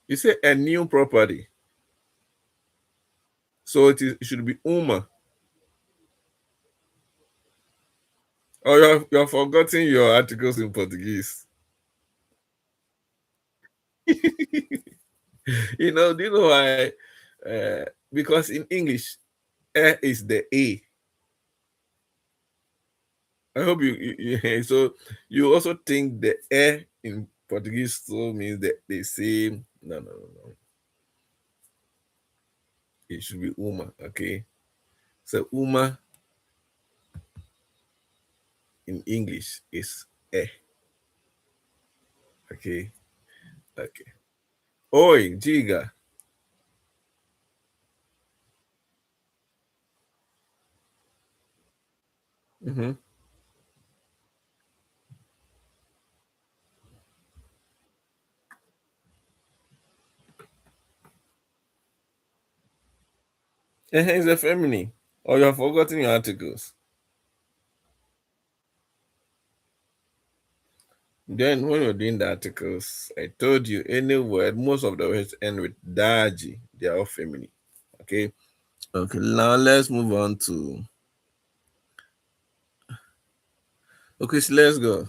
You say a new property. So it should be uma. Oh, you're forgetting your articles in Portuguese. Do you know why? Because in English, is the A. I hope so you also think the in Portuguese so means that they say no. It should be uma, okay? So uma in English is eh. Okay. Okay. Oi, diga. Mm-hmm. It's a feminine. Or you have forgotten your articles. Then when you're doing the articles, I told you any word, most of the words end with daji. They are all feminine. Okay. Okay. Now let's move on to okay, so let's go.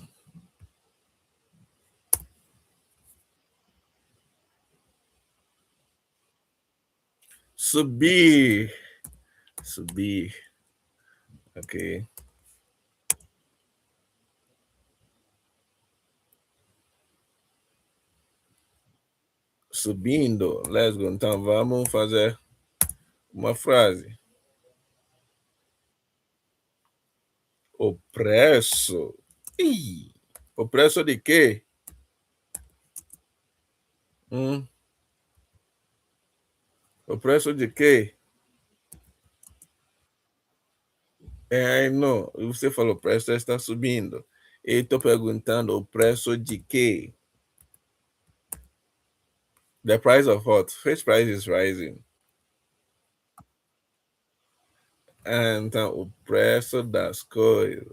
Subi. Subi. Okay. Subindo. Let's go. Então vamos fazer uma frase. Opresso. Ih, opresso de quê? Hum, opresso de quê? É, não. Você falou o preço está subindo. Eu estou perguntando o preço de quê? The price of what? Fish price is rising. Então, o preço das coisas.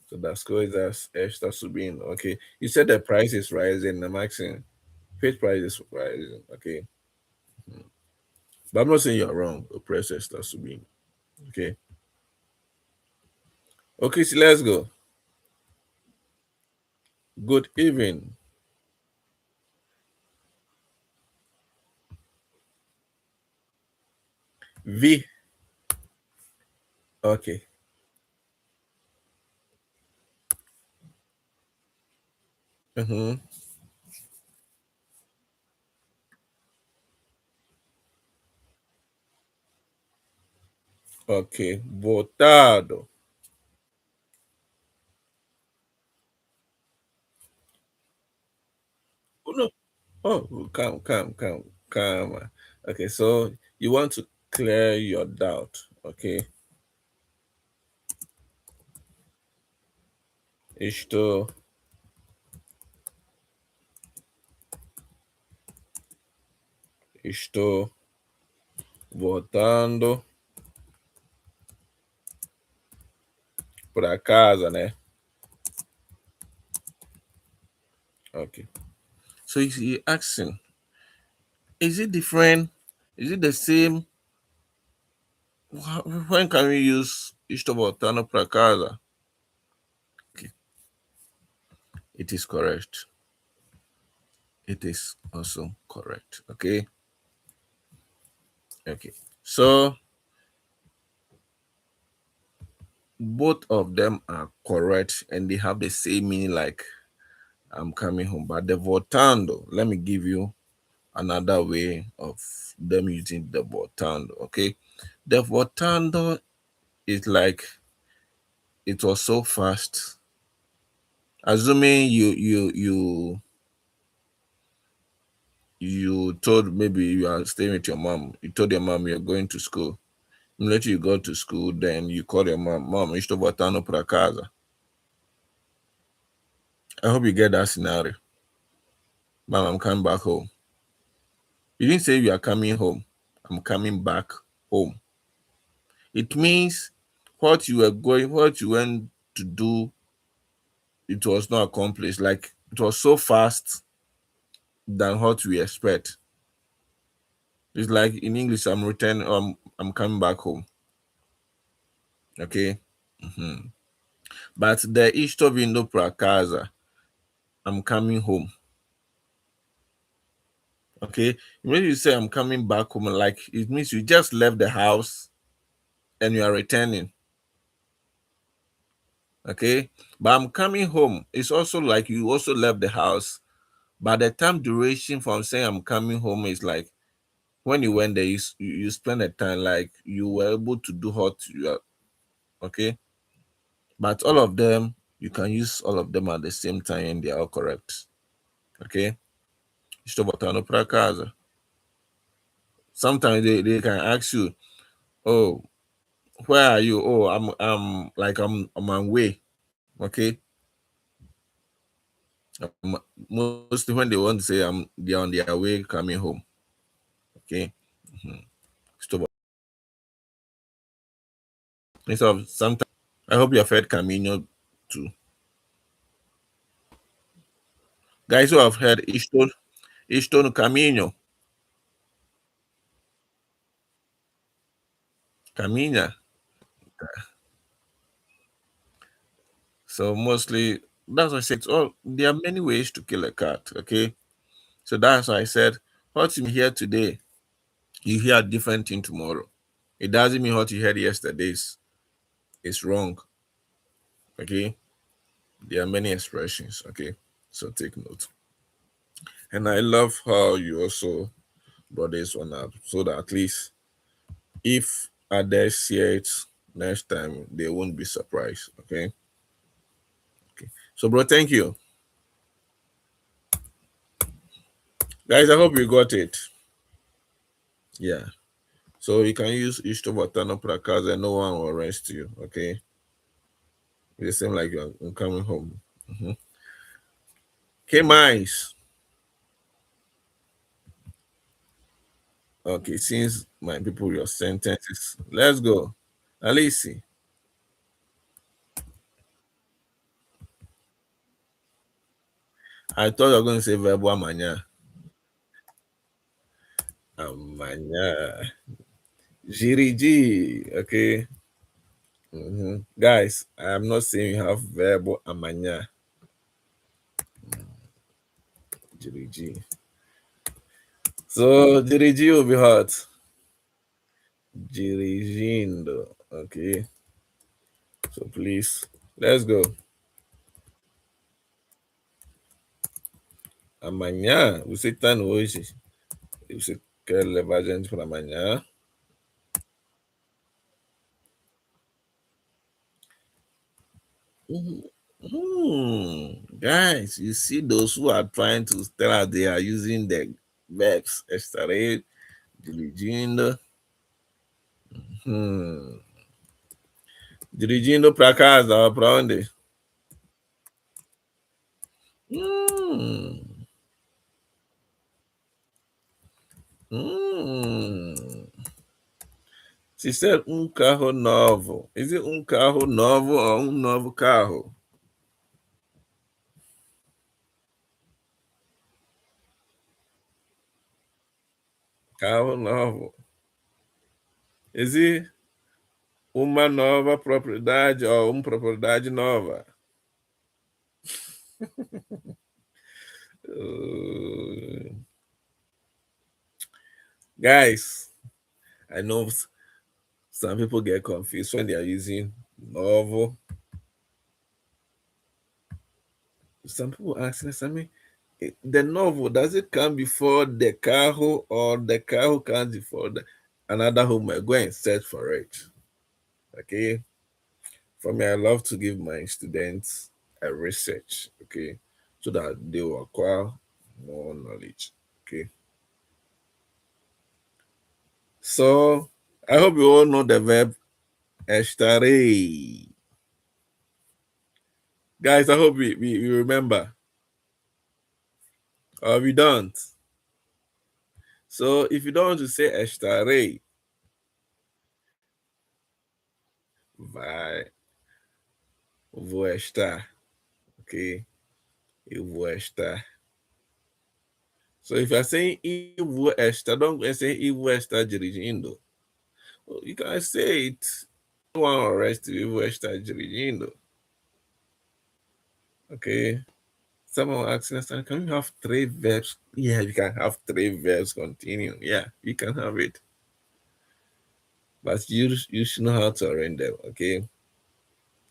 So das coisas está subindo. Okay. You said the price is rising. I'm asking, fish price is rising. Okay. But I'm not saying you're wrong. The price está subindo. Okay. Okay, so let's go. Good evening. V. Okay. Mm-hmm. Okay. Votado. Oh, no. Oh, calm. Okay, so you want to clear your doubt. Okay. Estou, estou voltando para casa, né? Okay. So you asking, is it different? Is it the same? When can we use estou voltando para casa? Okay. It is correct. It is also correct. Okay. Okay. So both of them are correct and they have the same meaning like I'm coming home. But the votando, let me give you another way of them using the votando. Okay. The votando is like it was so fast. Assuming you told maybe you are staying with your mom, you told your mom you're going to school. Immediately you go to school, then you call your mom, estou voltando para casa. I hope you get that scenario. Mom, I'm coming back home. You didn't say you are coming home. I'm coming back home. It means what you went to do, it was not accomplished. Like it was so fast than what we expect. It's like in English, I'm returning, I'm coming back home. Okay. Mhm. But the isto vindo pra casa, I'm coming home. Okay. When you say I'm coming back home, like it means you just left the house and you are returning. Okay. But I'm coming home. It's also like you also left the house. But the time duration from saying I'm coming home is like when you went there, you spend the time like you were able to do what you are okay. But all of them, you can use all of them at the same time and they are all correct. Okay? Isto botando para casa. Sometimes they can ask you, oh, where are you? Oh, I'm on way. Okay. Mostly when they want to say they're on their way coming home. Okay. Mhm. Stop. Instead of sometimes I hope you have heard Camino too. Guys who have heard Ishton Camino. Camina. So mostly that's why I said oh there are many ways to kill a cat. Okay. So that's why I said what you hear today, you hear a different thing tomorrow. It doesn't mean what you heard yesterday's is wrong. Okay. There are many expressions. Okay. So take note. And I love how you also brought this one up so that at least if others hear it next time, they won't be surprised. Okay. Okay. So, bro, thank you. Guys, I hope you got it. Yeah. So you can use Ishto Botano Prakaz and no one will arrest you. Okay. It's the same like you're coming home. Mm-hmm. Okay, mice. Okay, since my people, your sentences. Let's go. Alice, I thought you were going to say verbo amanya. Amanya. Jiriji. Okay. Guys, I'm not saying you have verbo amanya. Jiriji. So, Jiriji will be hot. Dirigindo. Okay. So, please, let's go. Amanhã, você está no hoje. E você quer levar a gente para amanhã? Guys, you see those who are trying to tell us they are using the verbs estarei, dirigindo. Dirigindo para casa, para onde? Hum, hum. Se ser um carro novo, is it um carro novo ou um novo carro? Carro novo. Is it uma nova propriedade ou uma propriedade nova? Uh, guys, I know some people get confused when they are using novo. Some people ask me, the novel, does it come before the carro or the carro comes before another home? I go and search for it. Okay. For me, I love to give my students a research, okay, so that they will acquire more knowledge. Okay. So I hope you all know the verb estarei. Guys, I hope we remember. Or we don't. So if you don't want to say estarei, vai, vou estar. Okay. Eu vou estar. So if you're saying eu vou estar, don't go and say eu vou estar dirigindo. Well, you can say it. No one arrest you, eu vou estar dirigindo. Okay. Someone asks us, can you have three verbs? Yeah, you can have three verbs continuing. Yeah, you can have it. But you should know how to arrange them, okay?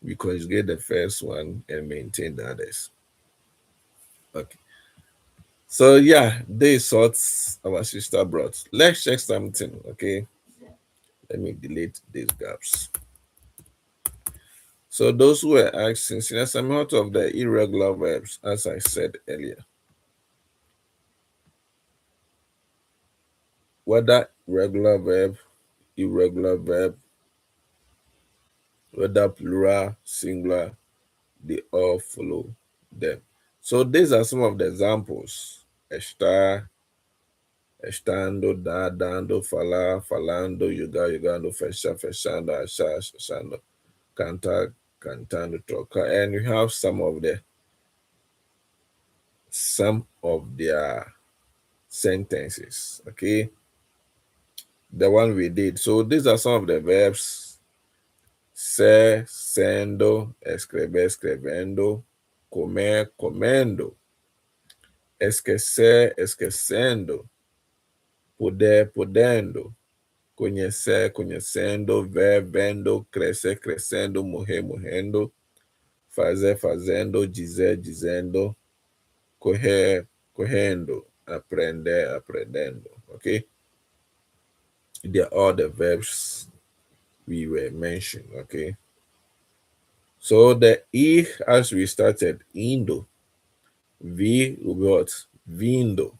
You conjugate the first one and maintain the others. Okay. So yeah, this what our sister brought. Let's check something, okay? Let me delete these gaps. So those who were asking, since I'm out of the irregular verbs, as I said earlier, whether regular verb, irregular verb, whether plural, singular, they all follow them. So these are some of the examples. Estar, estando, dando, falar, falando, jogar, jogando, fechar, fechando, achar, achando, cantar, cantando, trocar. And we have some of their sentences. Okay, the one we did. So these are some of the verbs: ser, sendo, escrever, escrevendo, comer, comendo, esquecer, esquecendo, poder, podendo, conhecer, conhecendo, ver, vendo, crescer, crescendo, morrer, morrendo, fazer, fazendo, dizer, dizendo, correr, correndo, aprender, aprendendo. Okay, they're all the verbs we were mentioned. Okay, so the E, as we started, indo, V will be what? Vindo.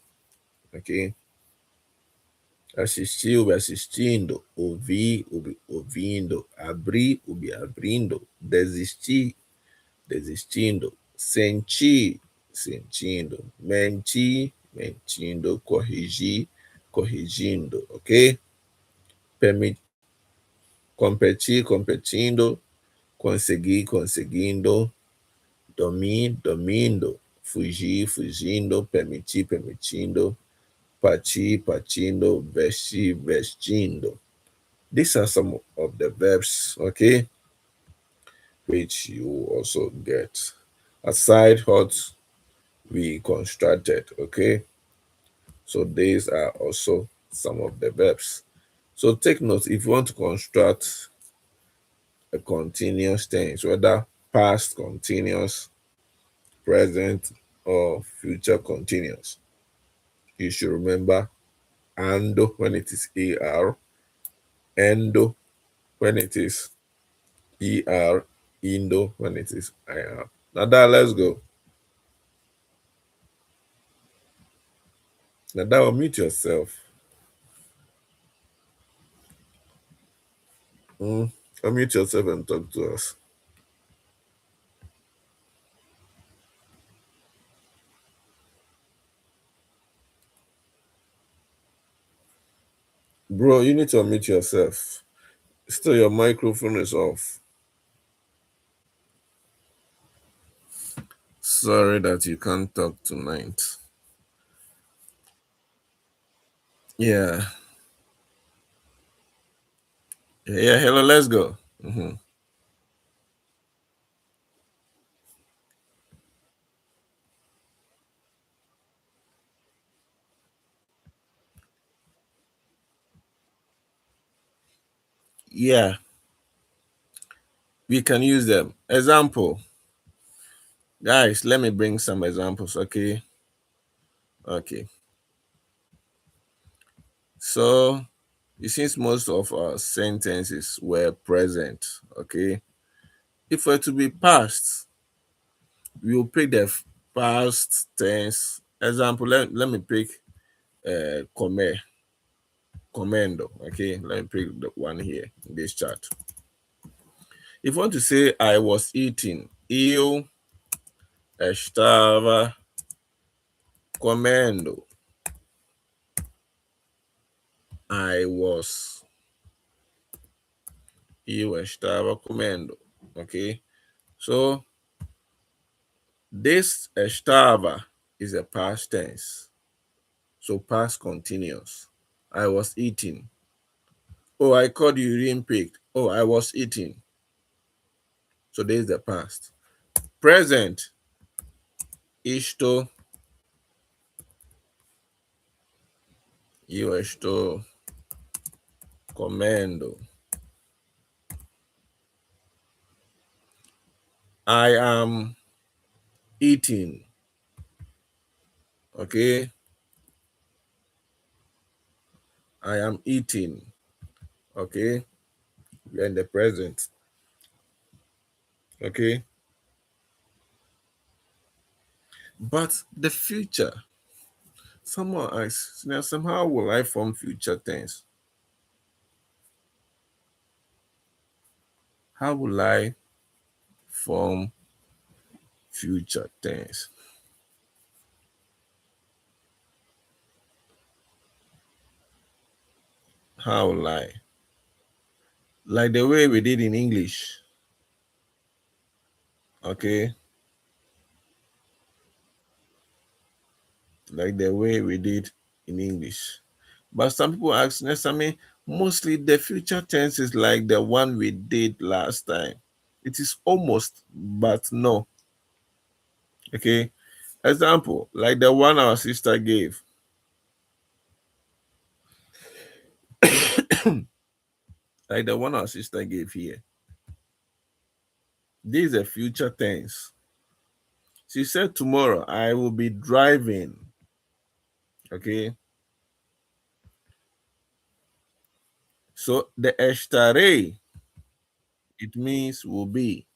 Okay, assistir will be assistindo, ouvir will be ouvindo, abrir will be abrindo, desistir, desistindo, sentir, sentindo, mentir, mentindo, corrigir, corrigindo. Ok, competir, competindo, conseguir, conseguindo, dormir, dormindo, fugir, fugindo, permitir, permitindo, partir, partindo, vestir, vestindo. These are some of the verbs, okay, which you also get. Aside what we constructed, okay. So these are also some of the verbs. So take note, if you want to construct a continuous tense, whether past continuous, present, or future continuous, you should remember ando when it is er, endo when it is er, indo when it is ir. Now that, let's go. Now that will mute yourself. Unmute yourself and talk to us. Bro, you need to unmute yourself. Still, your microphone is off. Sorry that you can't talk tonight. Yeah. Yeah, hello, let's go. Yeah, we can use them. Example. Guys, let me bring some examples, okay? Okay. So, since most of our sentences were present, okay? If we're to be past, we will pick the past tense. Example, let me pick comer, comendo, okay? Let me pick the one here in this chart. If you want to say I was eating, eu estava comendo. Eu estava comendo. Okay? So this estava is a past tense. So past continuous. I was eating. Oh, I called you, you didn't pick. Oh, I was eating. So this is the past. Present. Estou. Eu estou comendo. I am eating. Okay? I am eating. Okay? We are in the present. Okay. But the future, someone asks, now somehow will I form future tense? How will I form future tense? How will I? Like the way we did in English. Okay. Like the way we did in English. But some people ask, Nesame, mostly the future tense is like the one we did last time. It is almost, but no. Okay. Example, like the one our sister gave. Like the one our sister gave here. This is a future tense. She said tomorrow I will be driving. Okay. So the estaré, it means will be,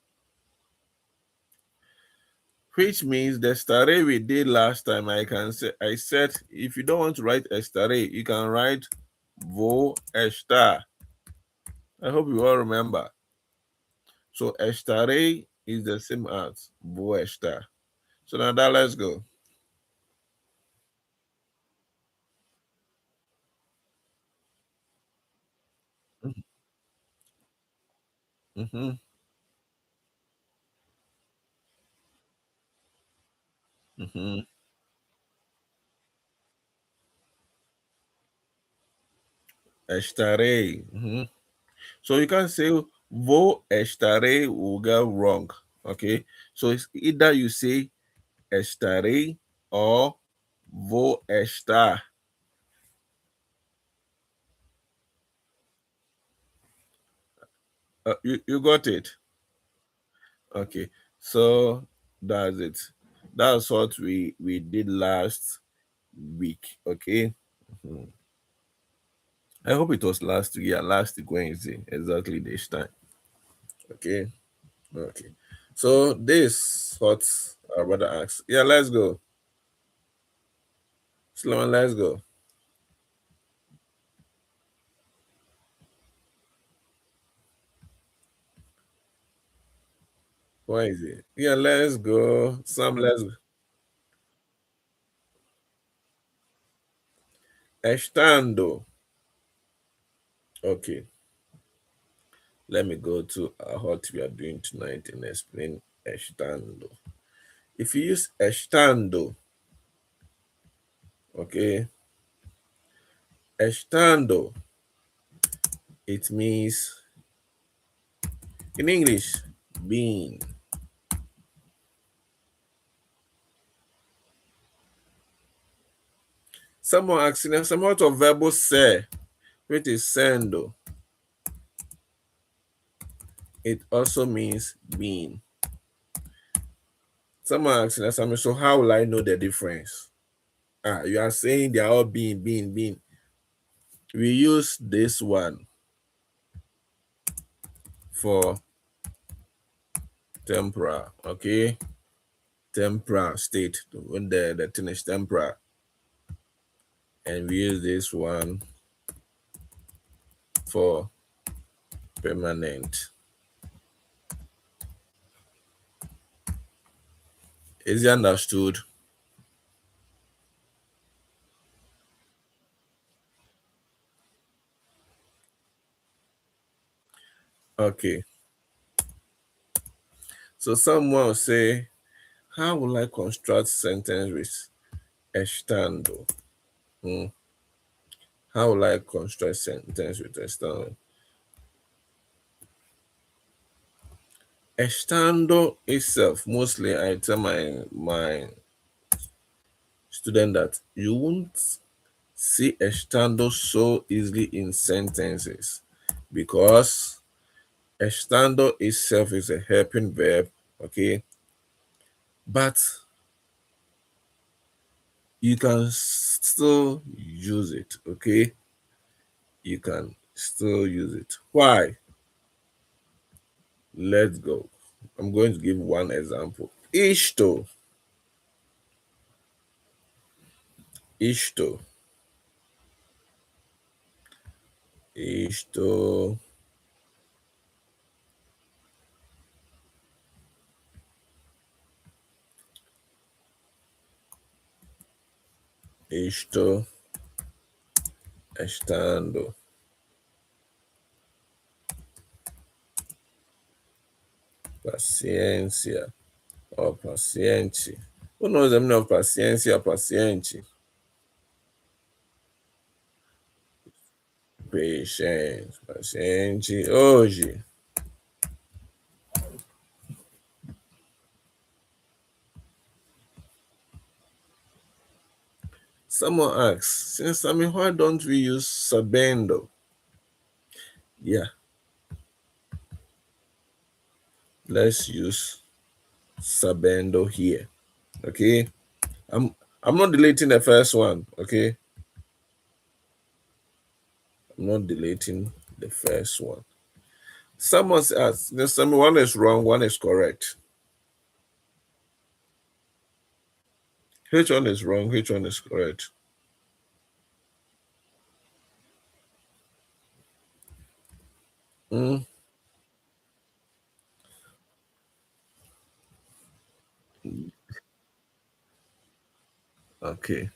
which means the estaré we did last time. I said if you don't want to write estaré, you can write vou estar. I hope you all remember. So estaré is the same as vou estar. So now that let's go. Mm-hmm, mm-hmm. Estaré. Mhm. So you can say vou estaré will get wrong. Okay. So it's either you say estaré or vou estar. You got it? Okay. So that's it. That's what we did last week. Okay. Mhm. I hope it was last week. Yeah, last week Wednesday, exactly this time. Okay. Okay. So this what our brother asked. Yeah, let's go. Sloan, let's go. Why is it? Yeah, let's go. Some let's go. Estando. Okay. Let me go to what we are doing tonight and explain estando. If you use estando, okay, estando, it means in English, being. Someone asking us somewhat of verbal se, which is sendo. It also means being. Someone asking us, so how will I know the difference? Ah, you are saying they are all being. We use this one for temporal, okay? Temporal state, when the thing is temporal. And we use this one for permanent. Is it understood? Okay. So someone will say, how will I construct sentence with estando? Hmm. How will I construct sentence with estando? Estando itself, mostly I tell my student that you won't see estando so easily in sentences because estando itself is a helping verb, okay? But you can still use it, okay? You can still use it. Why? Let's go. I'm going to give one example. Isto, isto, isto, isto estando paciência or paciente. Who knows the meaning of paciência or paciente? Patiente, paciente. Hoje, someone asks, since I mean, why don't we use sabendo? Yeah, let's use sabendo here. Okay, I'm I'm not deleting the first one. Okay, I'm not deleting the first one. Someone asks, there's one is wrong, one is correct. Which one is wrong? Which one is correct? Mm, okay.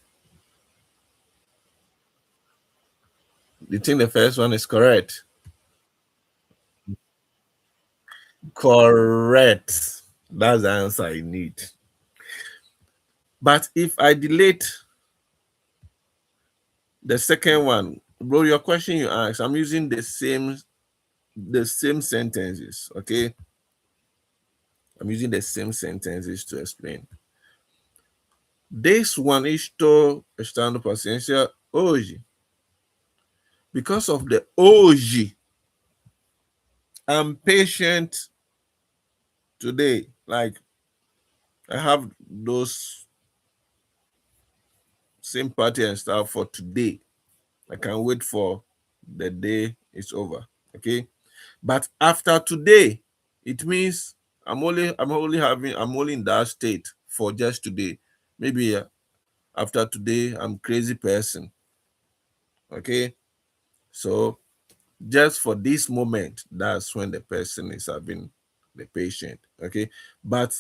You think the first one is correct? Correct. That's the answer I need. But if I delete the second one, bro, your question you asked, I'm using the same sentences. Okay, I'm using the same sentences to explain. This one estou estando paciência hoje. Because of the hoje, I'm patient today. Like I have those sympathy and stuff for today. I can't wait for the day is over. Okay. But after today, it means I'm only in that state for just today. Maybe after today, I'm crazy person. Okay. So just for this moment, that's when the person is having the patient. Okay. But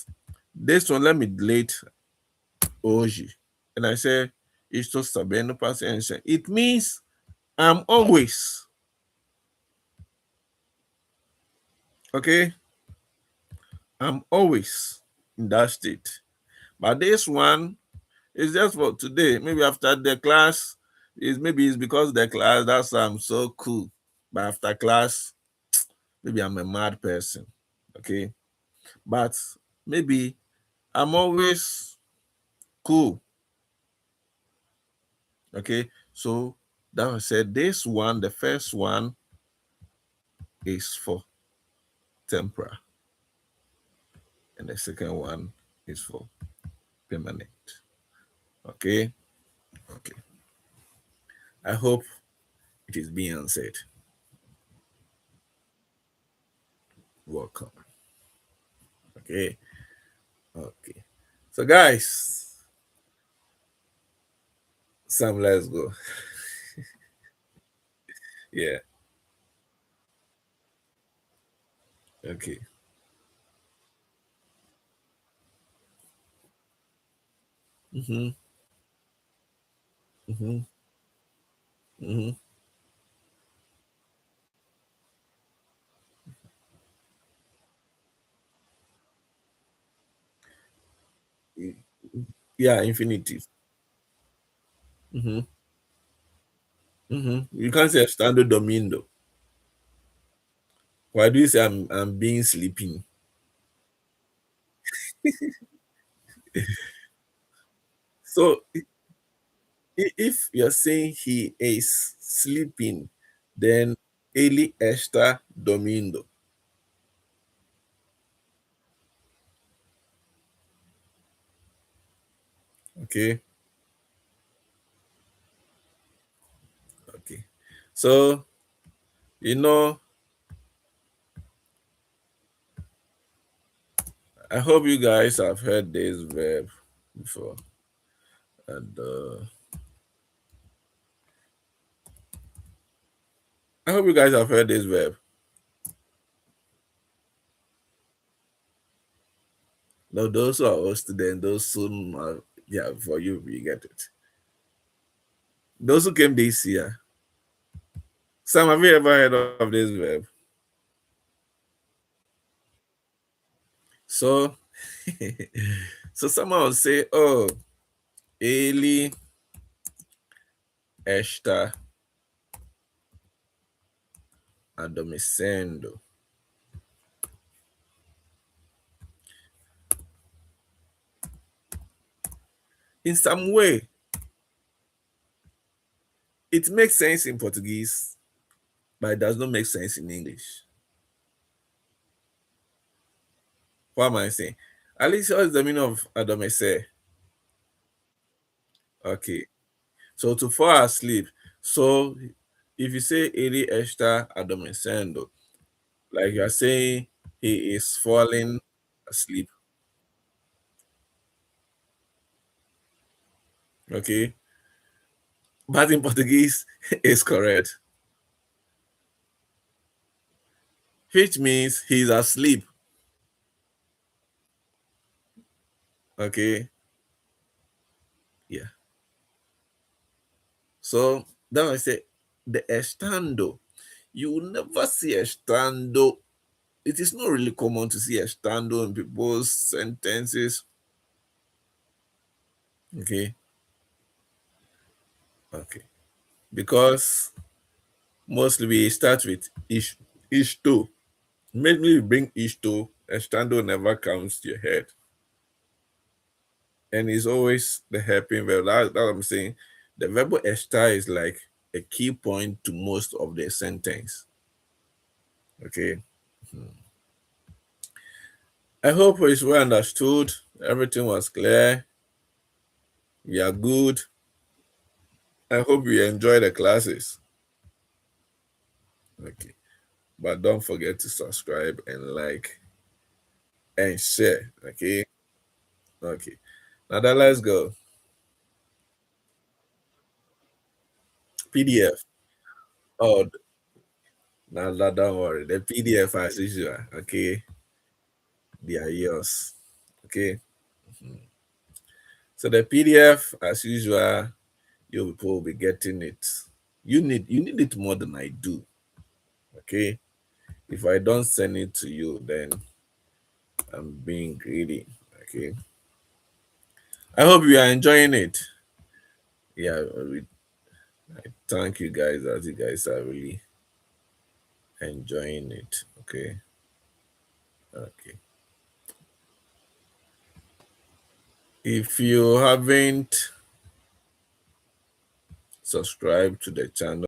this one, let me delete hoje. And I say, estou sabendo paciência. It means I'm always, okay? I'm always in that state. But this one is just for today. Maybe after the class, maybe it's because the class, that's why I'm so cool. But after class, maybe I'm a mad person. Okay. But maybe I'm always cool. Okay. So that was said this one, the first one is for temporal, and the second one is for permanent. Okay. Okay. I hope it is being answered. Welcome. Okay. Okay. So, guys, Sam, let's go. Yeah. Okay. Mm-hmm. Mm-hmm. Mm-hmm. Yeah, infinitive. Mm-hmm. Mm-hmm. You can't say standard domingo. Why do you say I'm being sleeping? So if you're saying he is sleeping, then ele está dormindo. Okay. Okay. So you know I hope you guys have heard this verb before. And I hope you guys have heard this verb. Now, those who are old students, those soon, yeah, for you, you get it. Those who came this year. Sam, have you ever heard of this verb? So, so someone will say, "Oh, ele está adormecendo." In some way, it makes sense in Portuguese, but it does not make sense in English. What am I saying? At least, what is the meaning of adormecer? Okay, so to fall asleep. So if you say ele está adormecendo, like you are saying he is falling asleep. Okay, but in Portuguese, it's correct, which means he's asleep. Okay, yeah. So then I say the estando. You will never see estando. It is not really common to see estando in people's sentences. Okay, okay. Because mostly we start with ish to. Maybe you bring ish to, estando never comes to your head. And it's always the helping verb. That's what I'm saying. The verb estar is like a key point to most of the sentence. Okay. I hope it's well understood. Everything was clear. We are good. I hope you enjoy the classes. Okay. But don't forget to subscribe and like and share. Okay. Okay. Now then let's go. PDF. Oh, now don't worry. The PDF as usual. Okay. They are yours. Okay. So the PDF as usual, you people will be getting it. You need it more than I do. Okay. If I don't send it to you, then I'm being greedy. Okay. I hope you are enjoying it. Yeah, I thank you guys as you guys are really enjoying it. Okay. Okay. If you haven't subscribed to the channel,